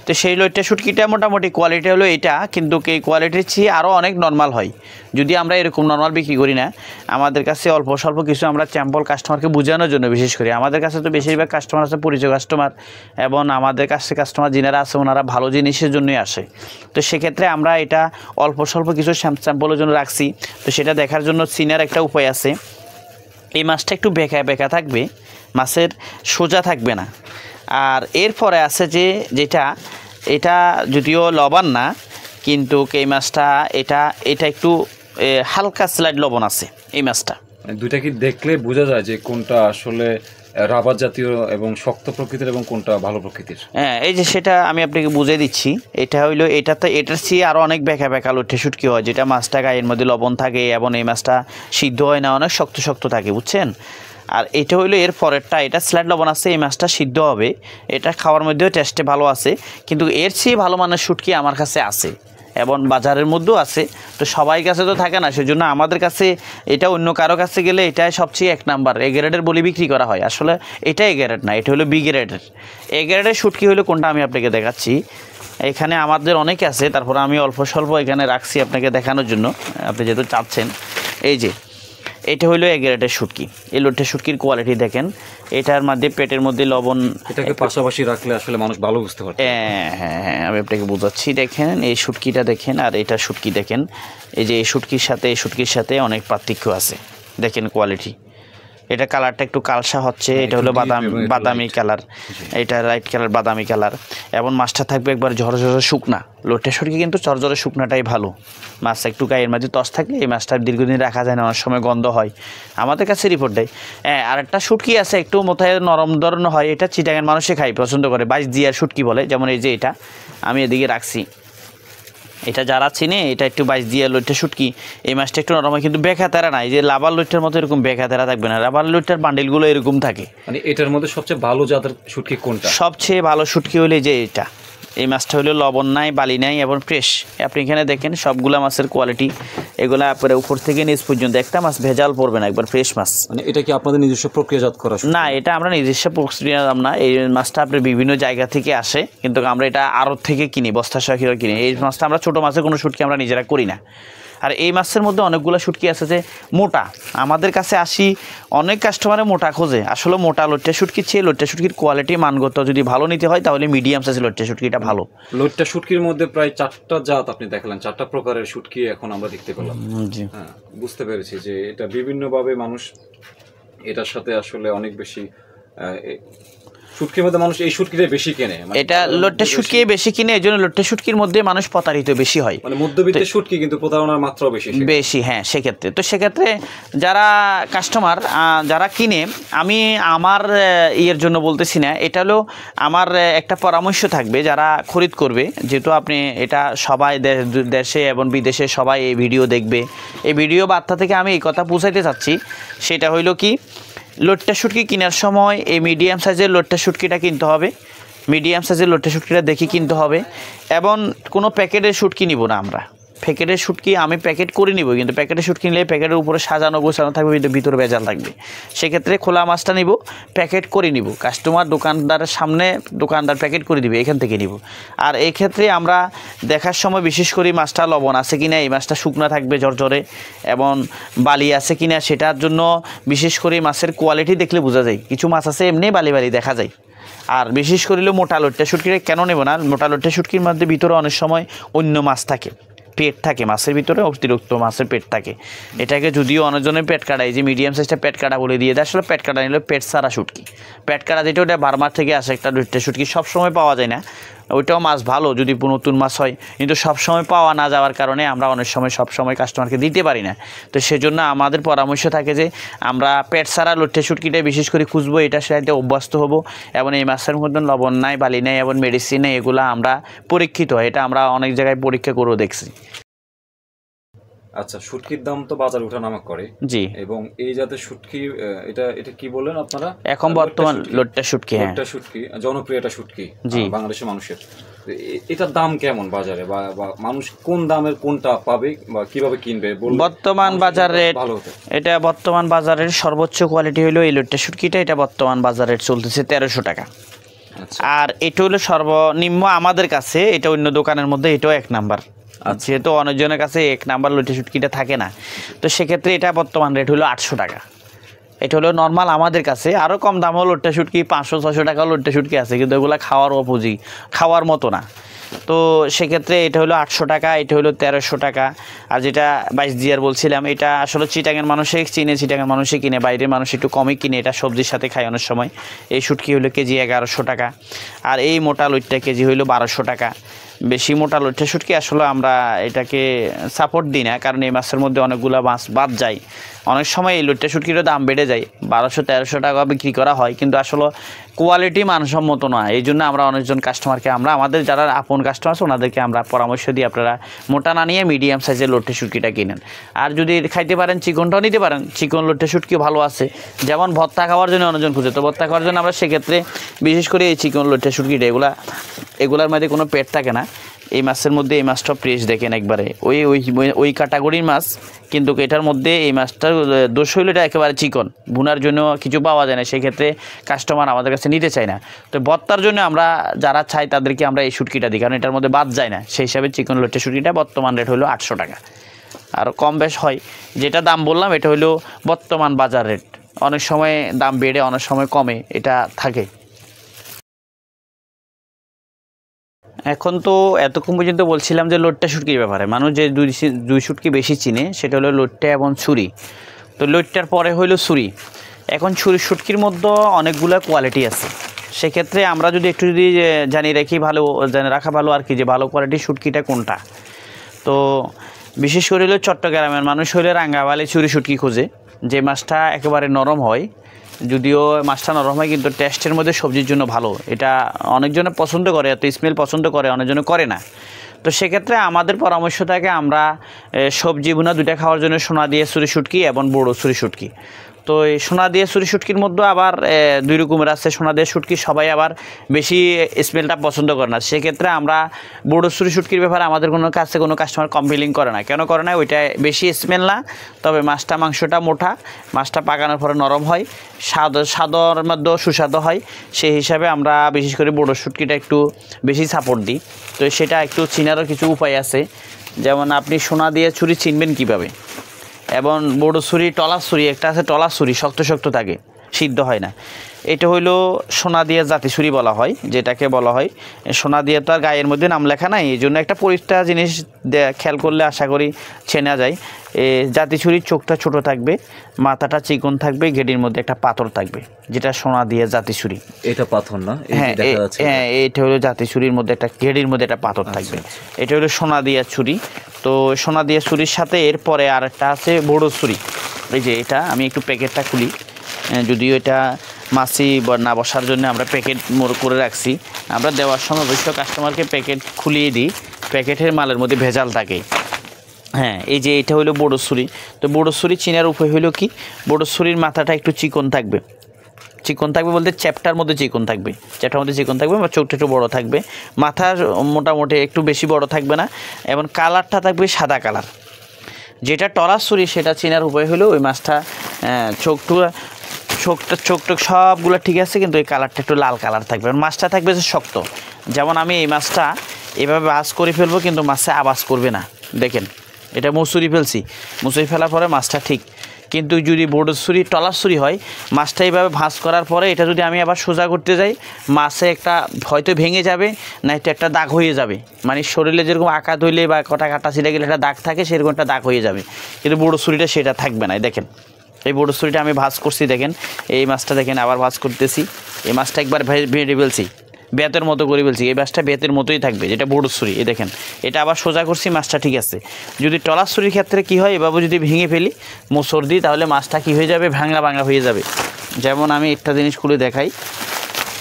Speaker 1: তো সেই লইট্টা শুটকিটা মোটামুটি কোয়ালিটি হলো এটা, কিন্তু এই কোয়ালিটির চেয়ে আরও অনেক নর্মাল হয়। যদি আমরা এরকম নর্মাল বিক্রি করি না, আমাদের কাছে অল্প স্বল্প কিছু আমরা স্যাম্পল কাস্টমারকে বোঝানোর জন্য বিশেষ করে, আমাদের কাছে তো বেশিরভাগ কাস্টমার আছে পরিচয় কাস্টমার, এবং আমাদের কাছে কাস্টমার যিনারা আছে ওনারা ভালো জিনিসের জন্যই আসে। তো সেক্ষেত্রে আমরা এটা অল্প স্বল্প কিছু স্যাম্পলের জন্য রাখছি। তো সেটা দেখার জন্য চিনার একটা উপায় আছে। এই মাছটা একটু বেঁকা থাকবে, মাছের সোজা থাকবে না। আর এরপরে আছে এটা যদিও লবণ না, কিন্তু এই মাছটা এটা একটু হালকা স্লাইড লবণ আছে এই মাছটা।
Speaker 2: দুইটা কি দেখলে বোঝা যায় যে কোনটা আসলে রাবার জাতীয় এবং শক্ত প্রকৃতির এবং কোনটা ভালো প্রকৃতির?
Speaker 1: হ্যাঁ, এই যে সেটা আমি আপনাকে বুঝিয়ে দিচ্ছি। এটা হইলো এটার চেয়ে আরও অনেক বেঁকা লইট্টা শুটকি হয়, যেটা মাছটা গায়ের মধ্যে লবণ থাকে এবং এই মাছটা সিদ্ধ হয় না, অনেক শক্ত থাকে, বুঝছেন। আর এটা হইলো এর পরেরটা, এটা স্লাইড লবণ আছে, এই মাছটা সিদ্ধ হবে, এটা খাওয়ার মধ্যেও টেস্টে ভালো আছে। কিন্তু এর চেয়ে ভালো মানের শুটকি আমার কাছে আছে এবং বাজারের মধ্যেও আছে। তো সবাই কাছে তো থাকে না, সেজন্য আমাদের কাছে এটা অন্য কারো কাছে গেলে এটাই সবচেয়ে 1 নাম্বার এ গ্রেডের বলে বিক্রি করা হয়। আসলে এটা এ গ্রেড না, এটা হলো বি গ্রেডের। এ গ্রেডের শুটকি হলো কোনটা আমি আপনাকে দেখাচ্ছি। এখানে আমাদের অনেক আছে, তারপর আমি অল্প স্বল্প এখানে রাখছি আপনাকে দেখানোর জন্য, আপনি যেহেতু চাচ্ছেন। এই যে এটা হলো এ গ্রেডের শুটকি। এই লইট্টা শুটকির কোয়ালিটি দেখেন, এটার মধ্যে পেটের মধ্যে লবণ,
Speaker 2: এটাকে পাশাপাশি রাখলে আসলে মানুষ ভালো বুঝতে পারে।
Speaker 1: হ্যাঁ, আমি আপনাকে বোঝাচ্ছি। দেখেন এই শুটকিটা দেখেন আর এটা শুটকি দেখেন, এই যে এই শুটকির সাথে অনেক পার্থক্য আছে। দেখেন কোয়ালিটি, এটা কালারটা একটু কালসা হচ্ছে, এটা হলো বাদামি কালার, এটা লাইট কালার বাদামি কালার। এবং মাছটা থাকবে একবার ঝরঝরে শুকনা। লইট্টা শুটকি কিন্তু ঝরঝরে শুকনাটাই ভালো। মাছ একটু গায়ের মাঝে তস থাকলে এই মাছটা দীর্ঘদিন রাখা যায় না, অনেক সময় গন্ধ হয়, আমাদের কাছে রিপোর্ট দেয়। আরেকটা শুটকি আছে একটু মোথায় নরম ধরনের হয়, এটা চিটাগাং মানুষে খাই পছন্দ করে, বাইশ দিয়ার শুটকি বলে। যেমন এই যে এটা আমি এদিকে রাখছি, এটা যারা চিনে এটা একটু বাইশ দিয়ে লইট্টা শুটকি। এই মাছটা একটু নরম হয়, কিন্তু বেখা তেরা নাই, যে লাভার লইট্টার মতো এরকম বেখা তেরা থাকবে না। লাভার লইট্টার বান্ডিলগুলো এরকম থাকে।
Speaker 2: মানে এটার মধ্যে সবচেয়ে ভালো জাতের শুটকি কোনটা?
Speaker 1: সবচেয়ে ভালো শুটকি হলে যে এটা, এই মাছটা হলো লবণ নাই, বালি নাই এবং ফ্রেশ। আপনি এখানে দেখেন সবগুলা মাছের কোয়ালিটি, এগুলা আপনার উপর থেকে নিচ পর্যন্ত একটা মাছ ভেজাল পড়বে না, একবার ফ্রেশ মাছ।
Speaker 2: মানে এটা কি আপনাদের নিজস্ব প্রক্রিয়াজাত করা?
Speaker 1: না, এটা আমরা নিজস্ব প্রক্রিয়া না, এই মাছটা আপনার বিভিন্ন জায়গা থেকে আসে, কিন্তু আমরা এটা আড়ত থেকে কিনি, বস্তা সহ কিনি। এই মাছটা আমরা ছোটো মাছের কোনো শুটকি আমরা নিজেরা করি না। আর এই মাছের মধ্যে অনেকগুলো শুটকি আছে যে মোটা, আমাদের কাছে আসি অনেক কাস্টমারে মোটা খোঁজে। আসলে মোটা লইট্টা শুটকির চেয়ে লইট্টা শুটকির কোয়ালিটি মানগত যদি ভালো নিতে হয় তাহলে মিডিয়াম সাইজের লইট্টা শুটকিটা ভালো।
Speaker 2: লইট্টা শুটকির মধ্যে প্রায় 4টা জাত আপনি দেখালেন, 4টা প্রকারের শুটকি এখন আমরা দেখতে পেলাম।
Speaker 1: জি,
Speaker 2: হ্যাঁ, বুঝতে পেরেছি যে এটা বিভিন্নভাবে মানুষ এটার সাথে আসলে অনেক বেশি শুটকির মধ্যে মানুষ এই শুটকিটাই বেশি কেনে।
Speaker 1: এটা লইট্টা শুটকি বেশি কিনে, এই জন্য লইট্টা শুটকির মধ্যে মানুষ প্রতারিত বেশি হয়।
Speaker 2: মানে মধ্যবিত্তের শুটকি কিন্তু প্রতারণার মাত্রাও বেশি।
Speaker 1: হ্যাঁ, সেক্ষেত্রে সেক্ষেত্রে যারা কাস্টমার যারা কিনে, আমি আমার ইয়ের জন্য বলতেছি না, এটা হলো আমার একটা পরামর্শ থাকবে যারা খরিদ করবে। যেহেতু আপনি এটা সবাই দেশে এবং বিদেশে সবাই এই ভিডিও দেখবে, এই ভিডিও বার্তা থেকে আমি এই কথা পৌঁছাইতে চাচ্ছি, সেটা হইল কি, লইট্টা শুটকি কেনার সময় এই মিডিয়াম সাইজের লইট্টা শুটকিটা কিনতে হবে। মিডিয়াম সাইজের লইট্টা শুটকিটা দেখে কিনতে হবে। এবং কোনো প্যাকেটের শুটকি নিব না আমরা। প্যাকেটের শুটকি আমি প্যাকেট করে নিব, কিন্তু প্যাকেটের শুটকি নিলে প্যাকেটের উপরে সাজানো গোছানো থাকবে, ভিতরে ভেজাল থাকবে। সেক্ষেত্রে খোলা মাছটা নিব, প্যাকেট করে নিব। কাস্টমার দোকানদারের সামনে দোকানদার প্যাকেট করে দিবে, এখান থেকে নিব। আর এই ক্ষেত্রে আমরা দেখার সময় বিশেষ করে মাছটা লবণ আছে কিনা, এই মাছটা শুকনা থাকবে ঝরঝরে, এবং বালি আছে কিনা সেটার জন্য বিশেষ করে মাছের কোয়ালিটি দেখলে বোঝা যায়। কিছু মাছ আছে এমনি বালি বালি দেখা যায়। আর বিশেষ করিলে মোটা লইট্টা শুটকিটা কেন নেব না, মোটা লইট্টা শুটকির মধ্যে ভিতরে অনেক সময় অন্য মাছ থাকে, পেট থাকে মাছের ভিতরে, অতিরিক্ত মাছের পেট থাকে। এটাকে যদিও অনেকজনের পেট কাটা, এই যে মিডিয়াম সাইজটা পেট কাটা বলে দিয়ে দেয়, আসলে পেট কাটা নিলে পেট সারা শুটকি। পেট কাটা যেটা ওটা বার্মার থেকে আসে একটা লইট্টা শুটকি, সবসময় পাওয়া যায় না। ওইটাও মাছ ভালো যদি নতুন মাছ হয়, কিন্তু সবসময় পাওয়া না যাওয়ার কারণে আমরা অনেক সময় সবসময় কাস্টমারকে দিতে পারি না। তো সেজন্য আমাদের পরামর্শ থাকে যে আমরা পেট সারা লইট্টা শুটকিটাই বিশেষ করে খুঁজবো, এটার সাথে অভ্যস্ত হব। এবং এই মাছের মধ্যে লবণ নাই, বালি নাই এবং মেডিসিন নেই, এগুলো আমরা পরীক্ষিত, এটা আমরা অনেক জায়গায় পরীক্ষা করেও দেখছি।
Speaker 2: আচ্ছা, শুটকির দাম তো বাজারে ওঠানামা করে।
Speaker 1: জি।
Speaker 2: এবং এই জাতের শুটকি, এটা কি বললেন আপনারা?
Speaker 1: এখন বর্তমান লইট্টা শুটকি, হ্যাঁ,
Speaker 2: লইট্টা শুটকি জনপ্রিয় একটা শুটকি বাংলাদেশের মানুষের। এটার দাম কেমন বাজারে, বা মানুষ কোন দামের কোনটা পাবে বা কিভাবে কিনবে?
Speaker 1: বর্তমান বাজার রেট, এটা বর্তমান বাজারের সর্বোচ্চ কোয়ালিটি হলো এই লইট্টা শুটকিটা, এটা বর্তমান বাজার রেট চলতেছে 1300 টাকা। আর এটা হলো সর্বনিম্ন আমাদের কাছে, এটা অন্য দোকানের মধ্যে এটাও 1 নাম্বার। যেহেতু অনেকজনের কাছে 1 নাম্বার লইট্টা শুটকিটা থাকে না, তো সেক্ষেত্রে এটা বর্তমান রেট হলো 800 টাকা। এটা হলো নর্মাল আমাদের কাছে। আরও কম দামও লইট্টা শুটকি 500-600 টাকাও লইট্টা শুটকি আছে, কিন্তু এগুলো খাওয়ার মতো না। তো সেক্ষেত্রে এটা হলো 800 টাকা, এটা হলো 1300 টাকা। আর যেটা 22 দিয়ার বলছিলাম, এটা আসলে চিটাগাং মানুষে চিনে, চিটাগাং মানুষে কিনে, বাইরের মানুষ একটু কমই কিনে, এটা সবজির সাথে খায় অনেক সময়। এই শুটকি হলো কেজি 1100 টাকা। আর এই মোটা লইট্টা কেজি হইলো 1200 টাকা। বেশি মোটা লইট্টা শুটকি আসলে আমরা এটাকে সাপোর্ট দিই না, কারণ এই মাছের মধ্যে অনেকগুলো মাছ বাদ যায়। অনেক সময় এই লইট্টা শুটকিরও দাম বেড়ে যায়, 1200-1300 টাকা বিক্রি করা হয়, কিন্তু আসলে কোয়ালিটি মানসম্মত নয়। এই জন্য আমরা অনেকজন কাস্টমারকে, আমাদের যারা আপন কাস্টমার আছে ওনাদেরকে আমরা পরামর্শ দিই, আপনারা মোটা না নিয়ে মিডিয়াম সাইজের লইট্টা শুটকিটা কিনেন। আর যদি খাইতে পারেন চিকনটাও নিতে পারেন, চিকন লইট্টা শুটকি ভালো আছে। যেমন ভর্তা খাওয়ার জন্য অনেকজন খুঁজে, তো ভর্তা খাওয়ার জন্য আমরা সেক্ষেত্রে বিশেষ করে এই চিকন লইট্টা শুটকিটা, এগুলার মধ্যে কোনো পেট থাকে না। এই মাছের মধ্যে এই মাছটা ফ্রেশ দেখেন একবারে, ওই ক্যাটাগরির মাছ, কিন্তু এটার মধ্যে এই মাছটার দোষ হইলে এটা একেবারে চিকন, ভুনার জন্য কিছু পাওয়া যায় না, সেক্ষেত্রে কাস্টমার আমাদের কাছে নিতে চায় না। তো ভর্তার জন্য আমরা যারা চাই তাদেরকে আমরা এই শুটকিটা দিই, কারণ এটার মধ্যে বাদ যায় না। সেই হিসাবে চিকন লইট্টা শুটকিটা বর্তমান রেট হলো 800 টাকা। আর কম বেশ হয়, যেটা দাম বললাম এটা হলো বর্তমান বাজার রেট। অনেক সময় দাম বেড়ে, অনেক সময় কমে, এটা থাকে। এখন তো এতক্ষণ পর্যন্ত বলছিলাম যে লইট্টা শুটকির ব্যাপারে। মানুষ যে দুই শুটকি বেশি চিনে সেটা হলো লইট্টা এবং ছুরি। তো লইট্টার পরে হইলো ছুরি। এখন ছুরি শুটকির মধ্যে অনেকগুলো কোয়ালিটি আছে, সেক্ষেত্রে আমরা যদি একটু যদি জানিয়ে রাখি ভালো, জেনে রাখা ভালো আর কি, যে ভালো কোয়ালিটির শুটকিটা কোনটা। তো বিশেষ করে হলো চট্টগ্রামের মানুষ হলে রাঙ্গাবালি ছুরি শুটকি খোঁজে, যে মাছটা একেবারে নরম হয়। যদিও মাছটা নরম হয় কিন্তু টেস্টের মধ্যে সবজির জন্য ভালো, এটা অনেকজনে পছন্দ করে, এত স্মেল পছন্দ করে, অনেকজনে করে না। তো সেক্ষেত্রে আমাদের পরামর্শ থাকে আমরা সবজি ভুনা দুইটা খাওয়ার জন্য সোনা দিয়ে ছুরি শুটকি এবং বড় ছুরি শুটকি। তো এই সোনা দিয়ে ছুরি শুটকির মধ্যে আবার দুই রকমের আছে। সোনা দিয়ে শুটকি সবাই আবার বেশি স্মেলটা পছন্দ করে না, সেক্ষেত্রে আমরা বড় ছুরি শুটকির ব্যাপারে আমাদের কোনো কাছে কোনো কাস্টমার কমপ্লেইন করে না। কেন করে না? ওইটা বেশি স্মেল না, তবে মাংসটা মোটা, মাছটা পাকানোর পরে নরম হয়, স্বাদর মধ্যেও সুস্বাদু হয়। সেই হিসাবে আমরা বিশেষ করে বড় শুটকিটা একটু বেশি সাপোর্ট দিই। তো সেটা একটু চিনারও কিছু উপায় আছে, যেমন আপনি সোনা দিয়ে ছুরি চিনবেন কীভাবে, এবং বড় ছুরি টলার ছুরি একটা আছে, টলার ছুরি শক্ত শক্ত থাকে, সিদ্ধ হয় না। এটা হইলো সোনা দিয়ে জাতি ছুরি বলা হয়, যেটাকে বলা হয় সোনা দিয়ে। তো আর গায়ের মধ্যে নাম লেখা নাই, এই জন্য একটা পরিষ্কার জিনিস খেয়াল করলে আশা করি চেনা যায়। জাতি ছুরির চোখটা ছোট থাকবে, মাথাটা চিকন থাকবে, গেডির মধ্যে একটা পাথর থাকবে, যেটা সোনা দিয়ে জাতি ছুরি।
Speaker 2: এটা পাথর না?
Speaker 1: হ্যাঁ, এটা হলো জাতি ছুরির মধ্যে একটা গেডির মধ্যে একটা পাথর থাকবে। এটা হলো সোনা দিয়া ছুরি। তো সোনা দিয়া ছুরির সাথে এরপরে আর একটা আছে বড় ছুরি। এই যে এটা আমি একটু প্যাকেটটা খুলি, যদিও এটা মাছি না বসার জন্য আমরা প্যাকেট করে রাখছি। আমরা দেওয়ার সময় অবশ্য কাস্টমারকে প্যাকেট খুলিয়ে দিই, প্যাকেটের মালের মধ্যে ভেজাল থাকে। হ্যাঁ, এই যে এটা হলো বড় ছুরি। তো বড় ছুরি চিনার উপায় হলো কি, বড় ছুরির মাথাটা একটু চিকন থাকবে, চিকন থাকবে বলতে চ্যাপটার মধ্যে চিকন থাকবে, চ্যাপটার মধ্যে চিকন থাকবে, বা চোখটা একটু বড় থাকবে, মাথার মোটামুটি একটু বেশি বড় থাকবে না, এবং কালারটা থাকবে সাদা কালার। যেটা টলার ছুরি সেটা চেনার উপায় হলো ওই মাছটা চোখ সবগুলো ঠিক আছে, কিন্তু এই কালারটা একটু লাল কালার থাকবে, মাছটা থাকবে যে শক্ত। যেমন আমি এই মাছটা এভাবে ভাজ করে ফেলবো, কিন্তু মাছটা আবাজ করবে না। দেখেন, এটা মুসুরি ফেলছি, মুসুরি ফেলার পরে মাছটা ঠিক। কিন্তু যদি বড় ছুরি টলার ছুরি হয়, মাছটা এইভাবে ভাঁজ করার পরে এটা যদি আমি আবার সোজা করতে যাই, মাছে একটা হয়তো ভেঙে যাবে, না এটা একটা দাগ হয়ে যাবে। মানে শরীরে যেরকম আঘাত হইলে বা কাটা ছিঁড়ে গেলে একটা দাগ থাকে, সেরকম একটা দাগ হয়ে যাবে। কিন্তু বড় ছুরিটা সেটা থাকবে না। দেখেন, এই বড় ছুরিটা আমি ভাঁজ করছি, দেখেন এই মাছটা দেখেন আবার ভাঁজ করতেছি, এই মাছটা একবার ভেঙে ফেলছি, বেতের মতো করে ফেলছি, এই মাছটা বেতের মতোই থাকবে, যেটা বড় ছুরি। এই দেখেন, এটা আবার সোজা করছি, মাছটা ঠিক আছে। যদি টলার ছুরির ক্ষেত্রে কী হয়, এভাবে যদি ভেঙে ফেলি মোচড় দিই, তাহলে মাছটা কী হয়ে যাবে, ভাঙা হয়ে যাবে। যেমন আমি একটা জিনিস খুলে দেখাই,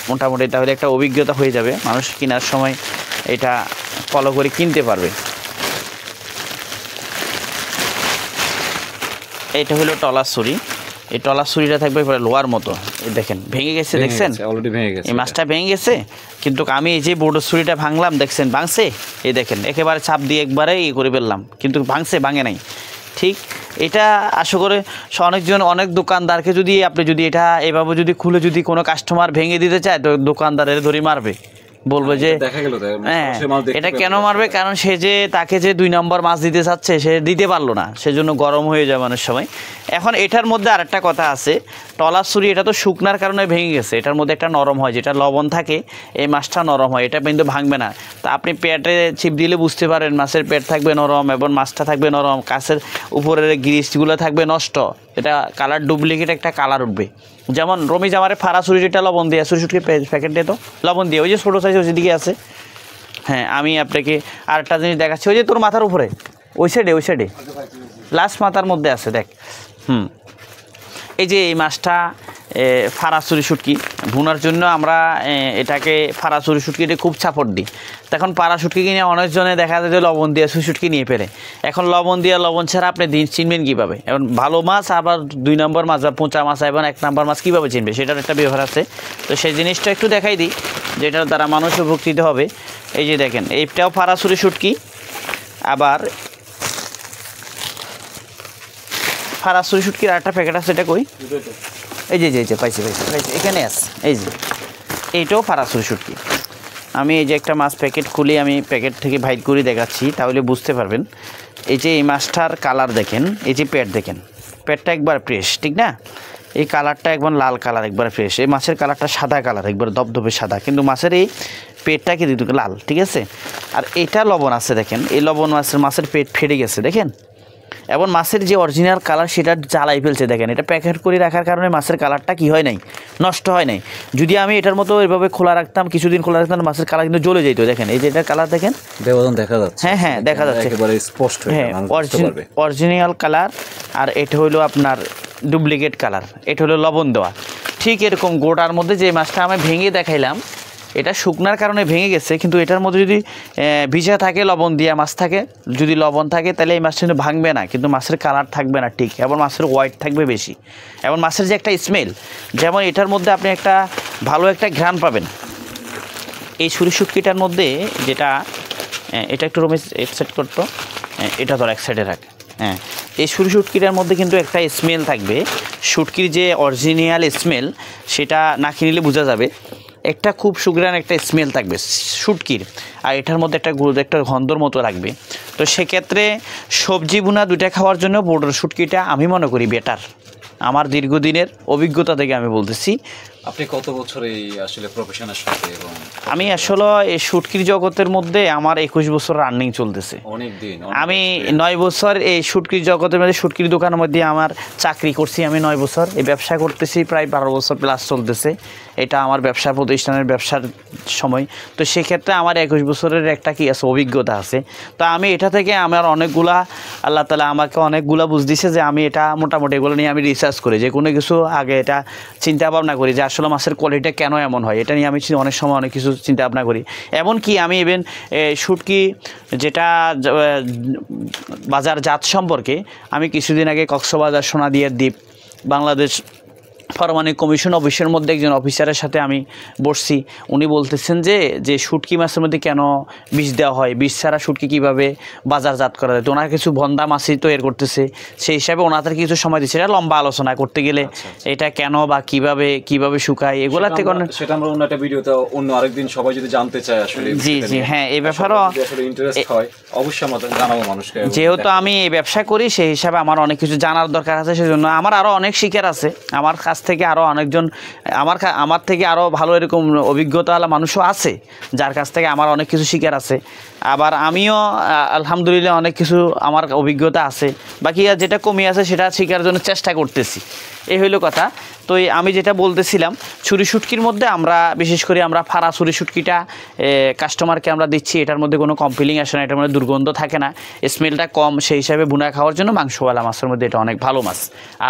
Speaker 1: মোটামুটি তাহলে একটা অভিজ্ঞতা হয়ে যাবে, মানুষ কেনার সময় এটা ফলো করে কিনতে পারবে। এটা হলো টলার ছুরি। এই টলার ছুরিটা থাকবে লোহার মতো। এই দেখেন ভেঙে গেছে, দেখছেন
Speaker 2: অলরেডি ভেঙে গেছে,
Speaker 1: এই মাছটা ভেঙে গেছে। কিন্তু আমি এই যে বড় ছুরিটা ভাঙলাম, দেখছেন ভাঙছে, এই দেখেন একেবারে চাপ দিয়ে একবারে করে ফেললাম, কিন্তু ভাঙে নাই। ঠিক এটা আশা করে অনেক দোকানদারকে আপনি যদি এটা এভাবে খুলে কোনো কাস্টমার ভেঙে দিতে চায়, তো দোকানদারের ধরে মারবে, বলবে যে হ্যাঁ এটা কেন মারবে, কারণ সে যে তাকে যে 2 নম্বর মাছ দিতে চাচ্ছে সে দিতে পারলো না, সেজন্য গরম হয়ে যায় অনেক সময়। এখন এটার মধ্যে আরেকটা কথা আছে, টলার ছুরি এটা তো শুকনার কারণে ভেঙে গেছে, এটার মধ্যে একটা নরম হয়, যেটা লবণ থাকে, এই মাছটা নরম হয়, এটা কিন্তু ভাঙবে না। তা আপনি পেটে ছিপ দিলে বুঝতে পারেন, মাছের পেট থাকবে নরম এবং মাছটা থাকবে নরম, কাছের উপরের গ্রিসগুলো থাকবে নষ্ট, এটা কালার ডুপ্লিকেট একটা কালার উঠবে। যেমন রমি জামারে ফাড়া ছুরি, যেটা লবণ দিয়ে ছুরি শুটকি প্যাকেট দিয়ে, তো লবণ দিয়ে, ওই যে ছোটো সাইজ ওই দিকে আছে। হ্যাঁ, আমি আপনাকে আরেকটা জিনিস দেখাচ্ছি, ওই যে তোর মাথার উপরে ওই সাইডে লাস্ট মাথার মধ্যে আছে, দেখ। এই যে এই মাছটা ফাড়া ছুরি শুটকি ভুনার জন্য আমরা এটাকে ফাড়া ছুরি শুটকিটা খুব সাপোর্ট দিই। তখন পাড়া শুটকি কিনে অনেকজনে দেখা যায় যে লবণ দিয়ে ছুরি শুটকি নিয়ে ফেলে। এখন লবণ ছাড়া আপনি চিনবেন কীভাবে? এখন ভালো মাছ আবার 2 নম্বর মাছ বা পোঁচা মাছ এবং 1 নম্বর মাছ কীভাবে চিনবে, সেটার একটা ব্যবহার আছে। তো সেই জিনিসটা একটু দেখাই দিই, যেটার দ্বারা মানুষ উপকৃত হবে। এই যে দেখেন, এইটাও ফাড়া ছুরি শুটকি, আবার ফাড়া ছুরি শুটকির আরেকটা প্যাকেট আছে, এটা কই? এই যে পাইছি এখানে আছে। এই যে এইটাও ফাড়া ছুরি শুটকি। আমি এই যে একটা মাছ প্যাকেট খুলে আমি প্যাকেট থেকে ভাইট করে দেখাচ্ছি, তাহলে বুঝতে পারবেন। এই যে এই মাছটার কালার দেখেন, এই যে পেট দেখেন, পেটটা একবার ফ্রেশ, ঠিক না? এই কালারটা একবার লাল কালার, একবার ফ্রেশ। এই মাছের কালারটা সাদা কালার, একবার দবদবে সাদা, কিন্তু মাছের এই পেটটা কি লাল, ঠিক আছে? আর এটা লবণ আছে, দেখেন এই লবণ মাছের পেট ফেটে গেছে, দেখেন এবং মাছের যে অরিজিনাল কালার সেটা জ্বালাই ফেলছে দেখেন। এটা প্যাকেট করে রাখার কারণে মাছের কালারটা কি হয় নাই, নষ্ট হয় নাই। যদি আমি এটার মতো এভাবে খোলা রাখতাম, কিছুদিন খোলা রাখতাম, মাছের কালার কিন্তু জ্বলে যেত। দেখেন এই যে এটার কালার দেখেন,
Speaker 2: ব্যবধান দেখা যাচ্ছে।
Speaker 1: হ্যাঁ দেখা যাচ্ছে
Speaker 2: একেবারে স্পষ্ট।
Speaker 1: হ্যাঁ অরিজিনাল কালার, আর এটা হলো আপনার ডুপ্লিকেট কালার, এটা হলো লবণ দেওয়া। ঠিক এরকম গোটার মধ্যে যে মাছটা আমি ভেঙে দেখাইলাম, এটা শুকনার কারণে ভেঙে গেছে, কিন্তু এটার মধ্যে যদি ভিজা থাকে, লবণ দিয়া মাছ থাকে, যদি লবণ থাকে তাহলে এই মাছটা কিন্তু ভাঙবে না, কিন্তু মাছের কালার থাকবে না ঠিক, এবং মাছের ওয়াইট থাকবে বেশি, এবং মাছের যে একটা স্মেল, যেমন এটার মধ্যে আপনি একটা ভালো একটা ঘ্রাণ পাবেন। এই ছুরি শুটকিটার মধ্যে যেটা, এটা একটু রোমে সেট করতো, এটা ধর এক সাইডে রাখ। হ্যাঁ, এই ছুরি শুটকিটার মধ্যে কিন্তু একটা স্মেল থাকবে, শুটকির যে অরিজিনাল স্মেল সেটা না কিনলে বোঝা যাবে। একটা খুব সুগ্রান একটা স্মেল থাকবে শুটকির, আর এটার মধ্যে একটা গন্ধর মতো লাগবে। তো সেক্ষেত্রে সবজি ভুনা দুইটা খাওয়ার জন্য বড় শুটকিটা আমি মনে করি বেটার। আমার দীর্ঘদিনের অভিজ্ঞতা থেকে আমি বলতেছি।
Speaker 2: আপনি কত বছর এই আসলে প্রফেশনের সাথে? এবং
Speaker 1: আমি আসলে এই শুটকির জগতের মধ্যে আমার 21 বছর রানিং চলতেছে।
Speaker 2: অনেক দিন।
Speaker 1: আমি 9 বছর এই শুটকির জগতের মধ্যে, শুটকির দোকানের মধ্যে আমার চাকরি করছি। আমি 9 বছর এই ব্যবসা করতেছি, প্রায় 12 বছর প্লাস চলতেছে। এটা আমার ব্যবসা প্রতিষ্ঠানের ব্যবসার সময়। তো সেক্ষেত্রে আমার 21 বছরের একটা কি আছে, অভিজ্ঞতা আছে। তো আমি এটা থেকে আমার অনেকগুলা, আল্লাহ তাআলা আমাকে অনেকগুলা বুঝ দিছে যে আমি এটা মোটামুটি এগুলো নিয়ে আমি রিসার্চ করি, যে কোনো কিছু আগে এটা চিন্তা ভাবনা করি যে আসলে মাছের কোয়ালিটিটা কেন এমন হয়, এটা নিয়ে আমি অনেক সময় অনেক কিছু চিন্তা ভাবনা করি। এমনকি আমি ইভেন শুটকি যেটা বাজারজাত সম্পর্কে আমি কিছুদিন আগে কক্সবাজার সোনাদিয়ার দ্বীপ বাংলাদেশ পারমাণবিক কমিশন অফিসের মধ্যে একজন অফিসারের সাথে আমি বসছি। উনি বলতেছেন যে শুটকি মাছের মধ্যে কেন বিষ দেওয়া হয়, বিষ ছাড়া শুটকি কীভাবে বাজারজাত করা যায়। তো ওনার কিছু ভন্দা মাছই তৈরি করতেছে, সেই হিসাবে ওনাদের কিছু সময় দিচ্ছে। এটা লম্বা আলোচনা করতে গেলে এটা কেন বা কিভাবে শুকায় এগুলা থেকে
Speaker 2: সেটা আমরা অন্য একটা ভিডিওতে অন্য আরেকদিন সবাই যদি জানতে চায় আসলে।
Speaker 1: জি হ্যাঁ, এই ব্যাপারেও
Speaker 2: ইন্টারেস্ট হয় অবশ্যই আমাদের জানাবো মানুষকে।
Speaker 1: যেহেতু আমি এই ব্যবসা করি সেই হিসাবে আমার অনেক কিছু জানার দরকার আছে, সেজন্য আমার আরও অনেক শিকার আছে। আমার কাছ থেকে আরও অনেকজন আমার থেকে আরও ভালো এরকম অভিজ্ঞতাওয়ালা মানুষও আছে, যার কাছ থেকে আমার অনেক কিছু শিকার আছে। আবার আমিও আলহামদুলিল্লাহ অনেক কিছু আমার অভিজ্ঞতা আছে, বাকি আর যেটা কমে আছে সেটা শিকার জন্য চেষ্টা করতেছি। এই হইল কথা। তো আমি যেটা বলতেছিলাম, ছুরি শুটকির মধ্যে আমরা বিশেষ করে আমরা ফাড়া ছুরি শুটকিটা কাস্টমারকে আমরা দিচ্ছি। এটার মধ্যে কোনো কমপ্লেইন আসে না, এটার মধ্যে দুর্গন্ধ থাকে না, স্মেলটা কম, সেই হিসাবে ভুনা খাওয়ার জন্য মাংসওয়ালা মাছের মধ্যে এটা অনেক ভালো মাছ।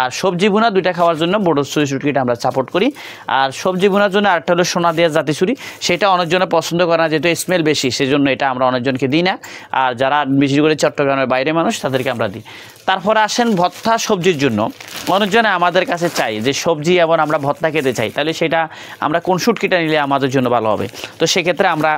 Speaker 1: আর সবজি ভুনা দুইটা খাওয়ার জন্য বড় ছুরি শুটকিটা আমরা সাপোর্ট করি। আর সবজি ভুনার জন্য আরেকটা হলো সোনাদিয়া জাতি ছুরি, সেটা অনেকজনে পছন্দ করে না, যেহেতু স্মেল বেশি, সেজন্য এটা আমরা অনেকজনকে দিই না। আর যারা বিশেষ করে চট্টগ্রামের বাইরে মানুষ তাদেরকে আমরা দিই। তারপরে আসেন ভর্তা সবজির জন্য। অনেকজনে আমাদের কাছে চাই যে সবজি এবং আমরা ভর্তা খেতে চাই, তাহলে সেটা আমরা কোন শুটকিটা নিলে আমাদের জন্য ভালো হবে। তো সেক্ষেত্রে আমরা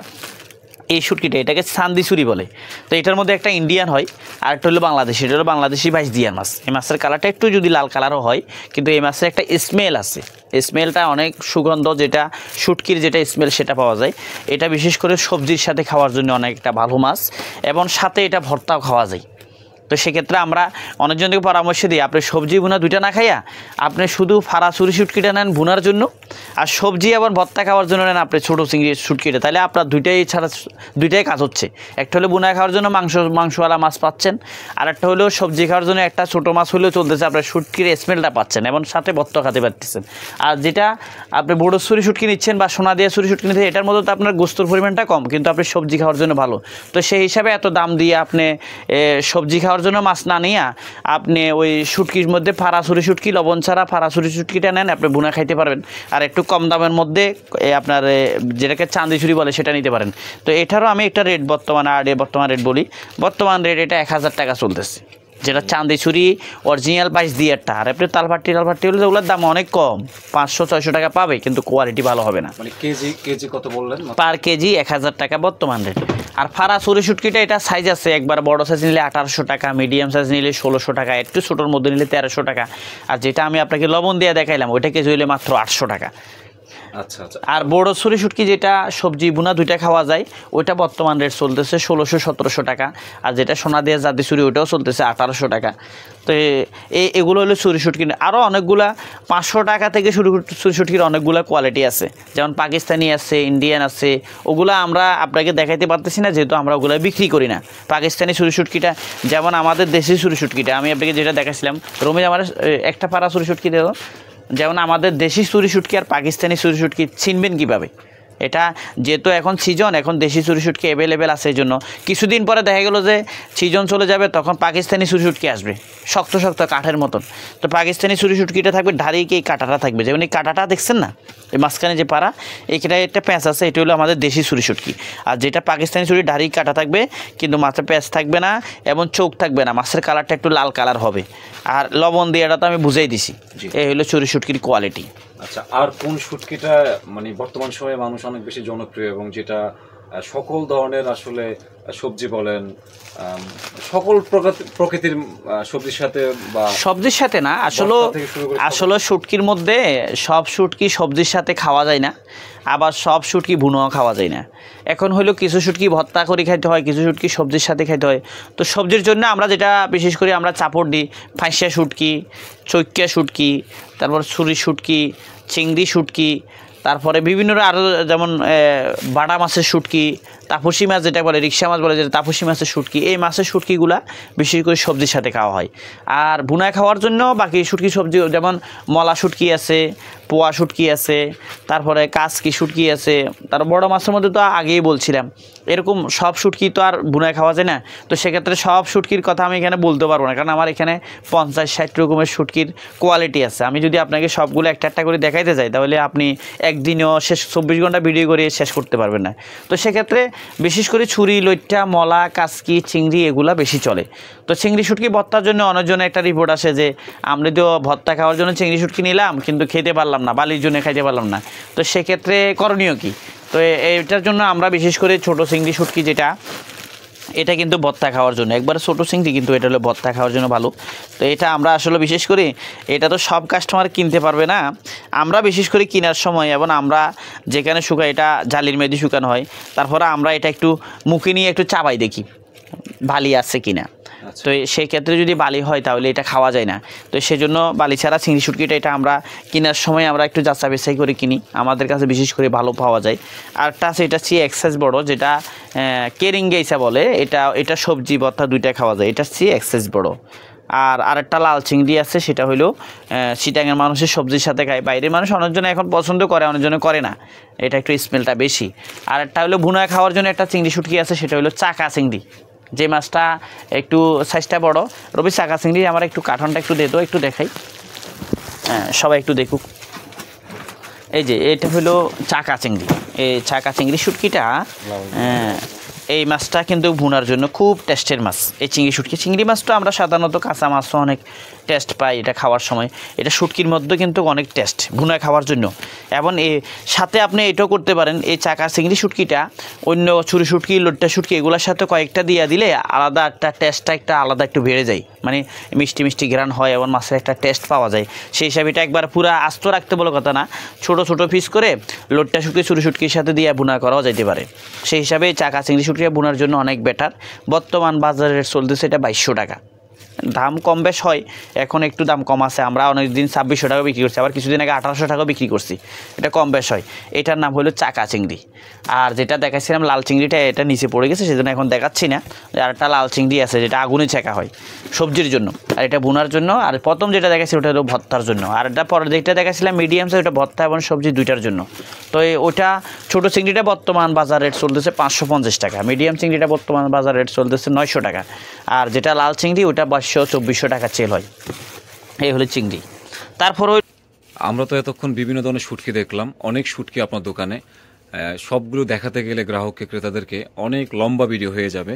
Speaker 1: এই শুটকিটা, এটাকে চান্দি ছুরি বলে। তো এটার মধ্যে একটা ইন্ডিয়ান হয় আর একটা হলো বাংলাদেশি। এটা হলো বাংলাদেশি ভাইজদিয়ার মাছ। এই মাছের কালারটা একটু যদি লাল কালারও হয়, কিন্তু এই মাছের একটা স্মেল আছে, স্মেলটা অনেক সুগন্ধ, যেটা শুটকির যেটা স্মেল সেটা পাওয়া যায়। এটা বিশেষ করে সবজির সাথে খাওয়ার জন্য অনেকটা ভালো মাছ, এবং সাথে এটা ভর্তাও খাওয়া যায়। তো সেক্ষেত্রে আমরা অনেকজনকে পরামর্শ দিই, আপনি সবজি ভুনা দুইটা না খাইয়া আপনি শুধু ফাড়া ছুরি শুটকিটা নেন ভুনার জন্য, আর সবজি আবার ভর্তা খাওয়ার জন্য নেন আপনি ছোটো চিংড়ি শুটকিটা। তাহলে আপনার দুইটাই কাজ হচ্ছে। একটা হলো ভুনা খাওয়ার জন্য মাংসওয়ালা মাছ পাচ্ছেন, আর একটা হলো সবজি খাওয়ার জন্য একটা ছোটো মাছ হলেও চলতেছে, আপনার শুটকির স্মেলটা পাচ্ছেন এবং সাথে ভর্তা খেতে পারতেছেন। আর যেটা আপনি বড় ছুরি শুটকি নিচ্ছেন বা সোনা দিয়ে ছুরি শুটকি নিচ্ছেন, এটার মধ্যে তো আপনার গোস্তর পরিমাণটা কম, কিন্তু আপনি সবজি খাওয়ার জন্য ভালো। তো সেই হিসাবে এত দাম দিয়ে আপনি সবজি খাওয়ার জন্য মাছ না নিয়ে আপনি ওই শুটকির মধ্যে ফাড়া ছুরি শুটকি, লবণ ছাড়া ফাড়া ছুরি শুটকিটা নেন, আপনি ভুনা খাইতে পারবেন। আর একটু কম দামের মধ্যে আপনার যেটাকে চান্দি ছুরি বলে সেটা নিতে পারেন। তো এটারও আমি একটা রেট বর্তমান রেট বলি। বর্তমান রেট এটা 1000 টাকা চলতেছে, যেটা চান্দি ছুরি অরিজিনাল 22 দিয়ে একটা। আর আপনি তালপাট্টি হলে ওগুলোর দাম অনেক কম, 500-600 টাকা পাবে, কিন্তু কোয়ালিটি ভালো হবে না।
Speaker 2: মানে কেজি কত বললেন?
Speaker 1: পার কেজি 1000 টাকা বর্তমান রেট। আর ফাড়া ছুরি শুটকিটা এটা সাইজ আছে, একবার বড় সাইজ নিলে 1800 টাকা, মিডিয়াম সাইজ নিলে 1600 টাকা, একটু ছোটোর মধ্যে নিলে 1300 টাকা। আর যেটা আমি আপনাকে লবণ দিয়ে দেখাইলাম ওইটা কেজি হইলে মাত্র 800 টাকা।
Speaker 2: আচ্ছা আচ্ছা।
Speaker 1: আর বড় ছুরি শুটকি যেটা সবজি বুনা দুইটা খাওয়া যায়, ওইটা বর্তমান রেট চলতেছে 1600-1700 টাকা। আর যেটা সোনা দিয়ে জাদি ছুরি ওইটাও চলতেছে 1800 টাকা। তো এগুলো হলো ছুরি শুটকি। আরও অনেকগুলা 500 টাকা থেকে ছুরি শুটকির অনেকগুলো কোয়ালিটি আছে, যেমন পাকিস্তানি আছে, ইন্ডিয়ান আছে। ওগুলো আমরা আপনাকে দেখাইতে পারতেছি না, যেহেতু আমরা ওগুলো বিক্রি করি না। পাকিস্তানি ছুরি শুটকিটা যেমন আমাদের দেশি ছুরি শুটকিটা আমি আপনাকে যেটা দেখাচ্ছিলাম, রোমে আমার একটা পাড়া ছুরি শুটকি দেবো। যেমন আমাদের দেশি ছুরি শুটকি আর পাকিস্তানি ছুরি শুটকি চিনবেন কীভাবে? এটা যেহেতু এখন সিজন, এখন দেশি ছুরি শুটকি অ্যাভেলেবেল আছে, এই জন্য কিছুদিন পরে দেখা গেলো যে সিজন চলে যাবে, তখন পাকিস্তানি ছুরি শুটকি আসবে শক্ত শক্ত কাঠের মতন। তো পাকিস্তানি ছুরি শুটকিটা থাকবে ঢারিকে, এই কাঁটাটা থাকবে, যেমন এই কাঁটাটা দেখছেন না, এই মাঝখানে যে পাড়া, এইটা একটা প্যাঁচ আছে, এটা হলো আমাদের দেশি ছুরি শুটকি। আর যেটা পাকিস্তানি ছুরি ঢারি কাটা থাকবে, কিন্তু মাছের প্যাঁচ থাকবে না এবং চোখ থাকবে না, মাছের কালারটা একটু লাল কালার হবে। আর লবণ দিয়ে এটা তো আমি বুঝাই দিছি। এই হলো ছুরি শুটকির কোয়ালিটি।
Speaker 2: আচ্ছা, আর কোন শুটকিটা মানে বর্তমান সময়ে মানুষ অনেক বেশি জনপ্রিয় এবং যেটা সকল ধরনের আসলে সবজি বলেন, সকল প্রকৃতির সবজির সাথে বা
Speaker 1: সবজির সাথে না, আসলে শুটকির মধ্যে সব শুটকি সবজির সাথে খাওয়া যায় না, আবার সব শুটকি ভুনাও খাওয়া যায় না। এখন হলো কিছু শুটকি ভর্তা করে খাইতে হয়, কিছু শুটকি সবজির সাথে খাইতে হয়। তো সবজির জন্য আমরা যেটা বিশেষ করে আমরা চাপড় দিই, ফাঁসিয়া শুটকি, চৈক্কা শুটকি, তারপর ছুরি শুটকি, চিংড়ি শুটকি, তারপরে বিভিন্ন আরও যেমন বাটা মাছের শুটকি, তাপসী মাছ যেটা বলে, রিক্সা মাছ বলে, যেটা তাপসী মাছের শুটকি, এই মাছের শুটকিগুলা বিশেষ করে সবজির সাথে খাওয়া হয়। আর ভুনায় খাওয়ার জন্য বাকি শুটকি সবজি যেমন মলা শুটকি আছে, পোয়া শুটকি আছে, তারপরে কাচকি শুটকি আছে। তার বড় মাছের মধ্যে তো আগেই বলছিলাম, এরকম সব শুটকি তো আর ভুনায় খাওয়া যায় না। তো সেক্ষেত্রে সব শুটকির কথা আমি এখানে বলতে পারবো না, কারণ আমার এখানে 50-60 রকমের শুটকির কোয়ালিটি আছে। আমি যদি আপনাকে সবগুলো একটা একটা করে দেখাইতে যাই, তাহলে আপনি একদিনও 24 ঘন্টা ভিডিও করে শেষ করতে পারবেন না। তো সেক্ষেত্রে বিশেষ করে ছুরি, লইট্টা, মলা, কাচকি, চিংড়ি এগুলা বেশি চলে। তো চিংড়ি শুটকি ভর্তার জন্য অনেকজনে একটা রিপোর্ট আসে যে আমরা তো ভর্তা খাওয়ার জন্য চিংড়ি শুটকি নিলাম, কিন্তু খেতে পারলাম না, বালির জন্য খাইতে পারলাম না। তো সেক্ষেত্রে করণীয় কী? তো এটার জন্য আমরা বিশেষ করে ছোটো চিংড়ি শুটকি যেটা, এটা কিন্তু ভর্তা খাওয়ার জন্য, একবারে ছোটো চিংড়ি, কিন্তু এটা হলো ভর্তা খাওয়ার জন্য ভালো। তো এটা আমরা আসলে বিশেষ করে, এটা তো সব কাস্টমার কিনতে পারবে না, আমরা বিশেষ করে কেনার সময় এবং আমরা যেখানে শুকাই, এটা জালির মেয়েদি শুকানো হয়, তারপরে আমরা এটা একটু মুখে নিয়ে একটু চাবাই দেখি বালি আছে কিনা। তো সেই ক্ষেত্রে যদি বালি হয় তাহলে এটা খাওয়া যায় না। তো সেজন্য বালি ছাড়া চিংড়ি শুটকিটা এটা আমরা কেনার সময় আমরা একটু যাচা বাছাই করে কিনি, আমাদের কাছে বিশেষ করে ভালো পাওয়া যায়। আরটা আছে, এটা চেয়ে এক্সাইজ বড়, যেটা কেরিঙ্গেইসা বলে, এটা সবজি ভর্তা দুইটা খাওয়া যায়, এটা চেয়ে এক্সাইজ বড়। আর আরেকটা লাল চিংড়ি আছে, সেটা হলো চিটাঙের মানুষের সবজির সাথে খায়, বাইরের মানুষ অনেকজনে এখন পছন্দ করে, অনেকজনে করে না, এটা একটু স্মেলটা বেশি। আর একটা হলো ভুনায় খাওয়ার জন্য একটা চিংড়ি শুটকি আছে, সেটা হলো চাকা চিংড়ি, যে মাছটা একটু সাইজটা বড়। রবি, চাকা চিংড়ি আমার একটু কাঠনটা একটু দে তো, একটু দেখাই, সবাই একটু দেখুক। এই যে এটা হলো চাকা চিংড়ি, এই চাকা চিংড়ি শুটকিটা, এই মাছটা কিন্তু ভুনার জন্য খুব টেস্টের মাছ। এই চিংড়ি শুটকি, চিংড়ি মাছটা আমরা সাধারণত কাঁচা মাছও অনেক টেস্ট পাই এটা খাওয়ার সময়, এটা শুটকির মধ্যে কিন্তু অনেক টেস্ট ভুনায় খাওয়ার জন্য। এবং সাথে আপনি এটাও করতে পারেন, এই চাকা চিংড়ি শুটকিটা অন্য ছুরি শুটকি, লোট্টা শুটকি এগুলোর সাথে কয়েকটা দিয়ে দিলে আলাদা একটা টেস্টটা একটা আলাদা একটু বেড়ে যায়, মানে মিষ্টি মিষ্টি ঘ্রাণ হয় এবং মাছের একটা টেস্ট পাওয়া যায়। সেই হিসাবে এটা একবার পুরো আস্ত রাখতে বলে কথা না, ছোটো ছোটো পিস করে লোট্টা শুটকি, ছুরি শুটকির সাথে দিয়ে ভুনা করাও যেতে পারে। সেই হিসাবে চাকা চিংড়ি শুটকিটা ভুনার জন্য অনেক বেটার। বর্তমান বাজারে রেট চলতেছে এটা 2200 টাকা। দাম কম বেশ হয়, এখন একটু দাম কম আছে, আমরা অনেক দিন 2600 টাকা বিক্রি করছি, আবার কিছুদিন আগে 1800 টাকা বিক্রি করছি, এটা কম বেশ হয়। এটার নাম হলো চাকা চিংড়ি। আর যেটা দেখাচ্ছিলাম লাল চিংড়িটা, এটা নিচে পড়ে গেছে, সেজন্য এখন দেখাচ্ছি না। আর একটা লাল চিংড়ি আছে যেটা আগুনে ছেঁকা হয় সবজির জন্য, আর এটা ভুনার জন্য। আর প্রথম যেটা দেখাচ্ছি ওটা হলো ভর্তার জন্য, আর এটা পরে যেটা দেখাচ্ছিলাম মিডিয়াম সাইজ, ওটা ভর্তা এবং সবজি দুইটার জন্য। তো ওটা ছোটো চিংড়িটা বর্তমান বাজার রেট চলতেছে 550 টাকা, মিডিয়াম চিংড়িটা বর্তমান বাজার রেট চলতেছে 900 টাকা, আর যেটা লাল চিংড়ি ওটা 2200-2400 টাকা সেল হয়। এই হলো চিংড়ি। তারপর
Speaker 2: আমরা তো এতক্ষণ বিভিন্ন ধরনের শুটকি দেখলাম, অনেক শুটকি আপনার দোকানে, সবগুলো দেখাতে গেলে গ্রাহককে, ক্রেতাদেরকে অনেক লম্বা ভিডিও হয়ে যাবে।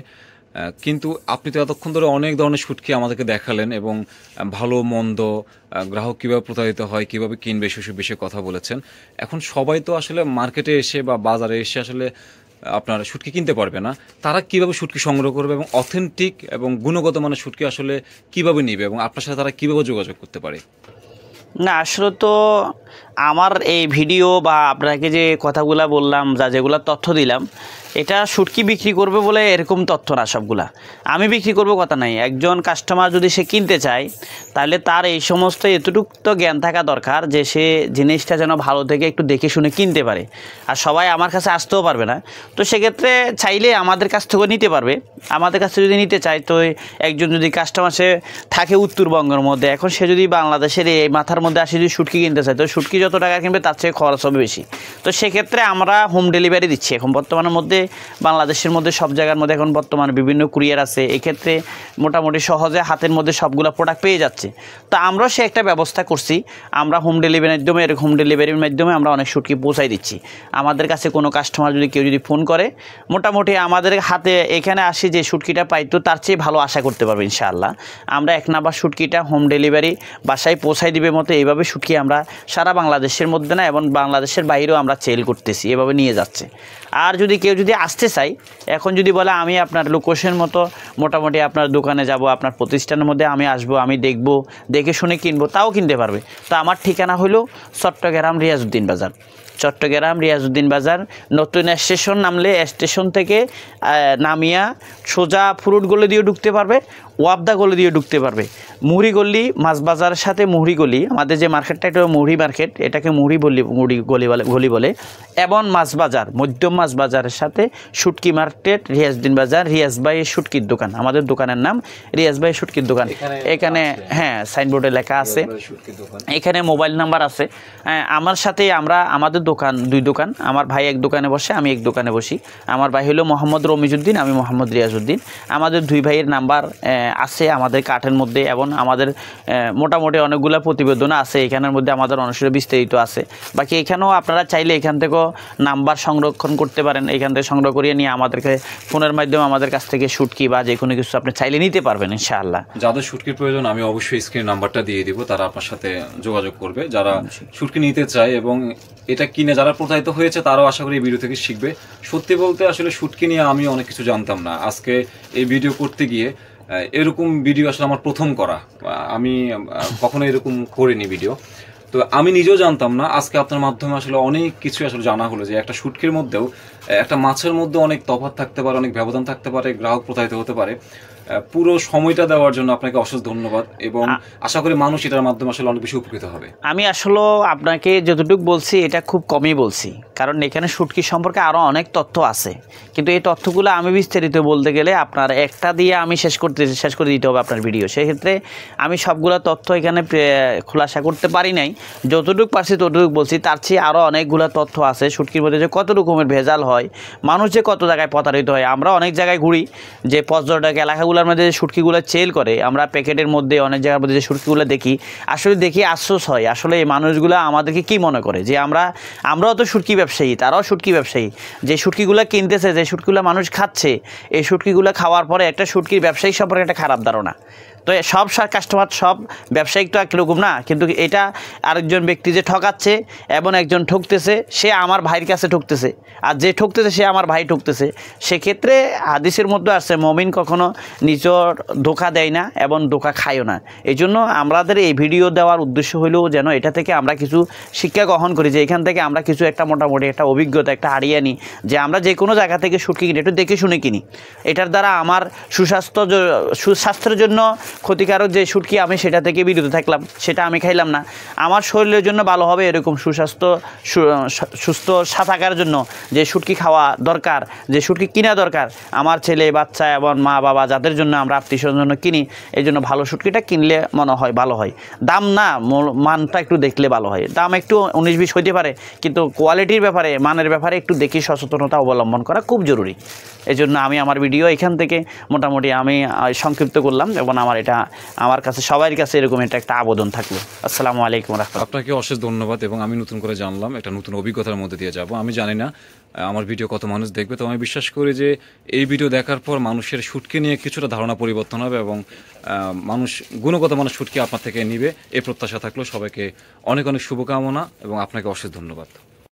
Speaker 2: কিন্তু আপনি তো এতক্ষণ ধরে অনেক ধরনের শুটকি আমাদেরকে দেখালেন এবং ভালো মন্দ, গ্রাহক কীভাবে প্রতারিত হয়, কীভাবে কিনবে সেসব বিষয়ে কথা বলেছেন। এখন সবাই তো আসলে মার্কেটে এসে বা বাজারে এসে আসলে আপনার শুটকি কিনতে পারবে না, তারা কীভাবে শুটকি সংগ্রহ করবে এবং অথেন্টিক এবং গুণগত মানের শুটকি আসলে কীভাবে নিবে এবং আপনার সাথে তারা কীভাবে যোগাযোগ করতে পারে?
Speaker 1: না, আসলে তো আমার এই ভিডিও বা আপনাকে যে কথাগুলা বললাম, যেগুলা তথ্য দিলাম, এটা শুটকি বিক্রি করবে বলে এরকম তথ্য না সবগুলা। আমি বিক্রি করবো কথা নাই, একজন কাস্টমার যদি সে কিনতে চায় তাহলে তার এই সমস্ত এতটুকু তো জ্ঞান থাকা দরকার যে সে জিনিসটা যেন ভালো থেকে একটু দেখে শুনে কিনতে পারে। আর সবাই আমার কাছে আসতেও পারবে না, তো সেক্ষেত্রে চাইলে আমাদের কাছ থেকেও নিতে পারবে। আমাদের কাছে যদি নিতে চায়, তো একজন যদি কাস্টমার সে থাকে উত্তরবঙ্গের মধ্যে, এখন সে যদি বাংলাদেশের এই মাথার মধ্যে আসে যদি শুটকি কিনতে চায়, তো শুটকি যত টাকা কিনবে তার চেয়ে খরচ হবে বেশি। তো সেক্ষেত্রে আমরা হোম ডেলিভারি দিচ্ছি এখন বর্তমানের মধ্যে। বাংলাদেশের মধ্যে সব জায়গার মধ্যে এখন বর্তমানে বিভিন্ন কুরিয়ার আছে, এক্ষেত্রে মোটামুটি সহজে হাতের মধ্যে সবগুলো প্রোডাক্ট পেয়ে যাচ্ছে। তো আমরাও সে একটা ব্যবস্থা করছি, আমরা হোম ডেলিভারির মাধ্যমে, এরকম হোম ডেলিভারির মাধ্যমে আমরা অনেক শুটকি পৌঁছাই দিচ্ছি। আমাদের কাছে কোনো কাস্টমার যদি কেউ যদি ফোন করে, মোটামুটি আমাদের হাতে এখানে আসি যে শুটকিটা পাইতো তার চেয়ে ভালো আশা করতে পারবে ইনশাআল্লাহ। আমরা 1 নাম্বার শুটকিটা হোম ডেলিভারি বাসায় পৌঁছাই দিবে মতো এইভাবে শুটকি আমরা সারা বাংলাদেশের মধ্যে না এবং বাংলাদেশের বাইরেও আমরা সেল করতেছি, এভাবে নিয়ে যাচ্ছে। আর যদি কেউ যদি আসতে চাই, এখন যদি বলে আমি আপনার লোকেশন মতো মোটামুটি আপনার দোকানে যাব, আপনার প্রতিষ্ঠানের মধ্যে আমি আসব, আমি দেখব, দেখে শুনে কিনবো, তাও কিনতে পারবে। তো আমার ঠিকানা হলো চট্টগ্রাম রিয়াজউদ্দিন বাজার। চট্টগ্রাম রিয়াজউদ্দিন বাজার নতুন স্টেশন নামলে স্টেশন থেকে নামিয়া সোজা ফ্রুট গলি দিয়ে ঢুকতে পারবে, ওয়াবদা গলি দিয়ে ঢুকতে পারবে। মুহুরি গলি মাছ বাজারের সাথে মুহুরি গলি, আমাদের যে মার্কেটটা এটা মুহুরি মার্কেট, এটাকে মুহুরি গলি বলে। এবং মাছ বাজার, মধ্যম মাছ বাজারের সাথে শুটকি মার্কেট, রিয়াজউদ্দিন বাজার, রিয়াজ ভাই শুটকির দোকান। আমাদের দোকানের নাম রিয়াজ ভাই শুটকির দোকান। এখানে হ্যাঁ সাইনবোর্ডে লেখা আছে, এখানে মোবাইল নাম্বার আছে। আমার সাথে আমাদের দোকান 2 দোকান, আমার ভাই এক দোকানে বসে, আমি এক দোকানে বসি। আমার ভাই হলো মোহাম্মদ রমিজউদ্দিন, আমি মোহাম্মদ রিয়াজউদ্দিন। আমাদের 2 ভাইয়ের নাম্বার আছে আমাদের কার্টের মধ্যে, এবং আমাদের মোটামুটি অনেকগুলো প্রতিবেদন আছে এখানের মধ্যে, আমাদের অনুসারে বিস্তারিত আছে। বাকি এখানেও আপনারা চাইলে এখান থেকেও নাম্বার সংরক্ষণ করতে পারেন, এখান থেকে সংগ্রহ করিয়ে নিয়ে আমাদেরকে ফোনের মাধ্যমে আমাদের কাছ থেকে শুটকি বা যে কোনো কিছু আপনি চাইলে নিতে পারবেন ইনশাআল্লাহ।
Speaker 2: যাদের শুটকির প্রয়োজন আমি অবশ্যই স্ক্রিন নাম্বারটা দিয়ে দিব, তারা আপনার সাথে যোগাযোগ করবে। যারা শুটকি নিতে চায় এবং এটা কিনে যারা প্রতারিত হয়েছে তারাও আশা করি এই ভিডিও থেকে শিখবে। সত্যি বলতে আসলে শুটকি নিয়ে আমি অনেক কিছু জানতাম না, আজকে এই ভিডিও করতে গিয়ে এরকম ভিডিও আসলে আমার প্রথম করা, আমি কখনো এরকম করিনি ভিডিও। তো আমি নিজেও জানতাম না, আজকে আপনার মাধ্যমে আসলে অনেক কিছু আসলে জানা হলো যে একটা শুটকির মধ্যেও একটা মাছের মধ্যে অনেক তফাৎ থাকতে পারে, অনেক ব্যবধান থাকতে পারে, গ্রাহক প্রতারিত হতে পারে। পুরো সময়টা দেওয়ার জন্য আপনাকে অশেষ ধন্যবাদ, এবং আশা করি মানুষ এটার মাধ্যমে আসলে অনেক বেশি উপকৃত হবে।
Speaker 1: আমি আসলে আপনাকে যতটুকু বলছি এটা খুব কমই বলছি, কারণ এখানে শুটকি সম্পর্কে আরও অনেক তথ্য আছে, কিন্তু এই তথ্যগুলো আমি বিস্তারিত বলতে গেলে আপনার একটা দিয়ে আমি শেষ করে দিতে হবে আপনার ভিডিও। সেক্ষেত্রে আমি সবগুলো তথ্য এখানে খোলাসা করতে পারি নাই, যতটুকু পারছি ততটুকু বলছি। তার চেয়ে আরও অনেকগুলো তথ্য আছে শুটকির মধ্যে, যে কত রকমের ভেজাল হয়, মানুষ যে কত জায়গায় প্রতারিত হয়। আমরা অনেক জায়গায় ঘুরি, যে পর্যটক এলাকাগুলোর মধ্যে যে শুটকিগুলো সেল করে, আমরা প্যাকেটের মধ্যে অনেক জায়গার মধ্যে যে শুটকিগুলো দেখি, আসলে দেখি আফসোস হয়। আসলে এই মানুষগুলো আমাদেরকে কি মনে করে যে আমরাও তো শুটকি ব্যবসায়ী, তারাও শুটকি ব্যবসায়ী। যে শুটকিগুলো কিনতেছে, যে শুটকিগুলো মানুষ খাচ্ছে, এই শুটকিগুলো খাওয়ার পরে একটা শুটকির ব্যবসায়ী সম্পর্কে একটা খারাপ ধারণা। তো সব কাস্টমার, সব ব্যবসায়িক তো একরকম না, কিন্তু এটা আরেকজন ব্যক্তি যে ঠকাচ্ছে এবং একজন ঠকতেছে, সে আমার ভাইয়ের কাছে ঠকতেছে, আর যে ঠকতেছে সে আমার ভাই ঠকতেছে। সেক্ষেত্রে হাদিসের মধ্যে আছে মুমিন কখনো নিজের ধোঁকা দেয় না এবং ধোঁকা খায়ও না। এই জন্য আমাদের এই ভিডিও দেওয়ার উদ্দেশ্য হলো যেন এটা থেকে আমরা কিছু শিক্ষা গ্রহণ করি, যে এখান থেকে আমরা কিছু একটা মোটামুটি একটা অভিজ্ঞতা একটা হারিয়ে নিই, যে আমরা যে কোনো জায়গা থেকে শুটকি কিনি একটু দেখে শুনে কিনি। এটার দ্বারা আমার সুস্বাস্থ্যের জন্য ক্ষতিকারক যে শুটকি, আমি সেটা থেকে বিরত থাকলাম, সেটা আমি খাইলাম না। আমার শরীরের জন্য ভালো হবে এরকম সুস্থ থাকার জন্য যে শুটকি খাওয়া দরকার, যে শুটকি কিনা দরকার, আমার ছেলে বাচ্চা এবং মা বাবা যাদের জন্য আমরা আত্মীয়স্বজনের জন্য কিনি, এই জন্য ভালো শুটকিটা কিনলে মনে হয় ভালো হয়। দাম না, মানটা একটু দেখলে ভালো হয়। দাম একটু 19-20 হইতে পারে, কিন্তু কোয়ালিটির ব্যাপারে, মানের ব্যাপারে একটু দেখি সচেতনতা অবলম্বন করা খুব জরুরি। এই জন্য আমি আমার ভিডিও এখান থেকে মোটামুটি আমি সংক্ষিপ্ত করলাম, এবং আমার কাছে সবার কাছে এরকম একটা আবেদন থাকলো। আসসালামু আলাইকুম রাহমাতুল্লাহ।
Speaker 2: আপনাকে অশেষ ধন্যবাদ, এবং আমি নতুন করে জানলাম, একটা নতুন অভিজ্ঞতার মধ্যে দিয়ে যাব। আমি জানি না আমার ভিডিও কত মানুষ দেখবে, তো আমি বিশ্বাস করি যে এই ভিডিও দেখার পর মানুষের শুটকি নিয়ে কিছুটা ধারণা পরিবর্তন হবে, এবং গুণগত মানুষ শুটকি আপনার থেকে নিবে, এই প্রত্যাশা থাকলো। সবাইকে অনেক অনেক শুভকামনা, এবং আপনাকে অশেষ ধন্যবাদ।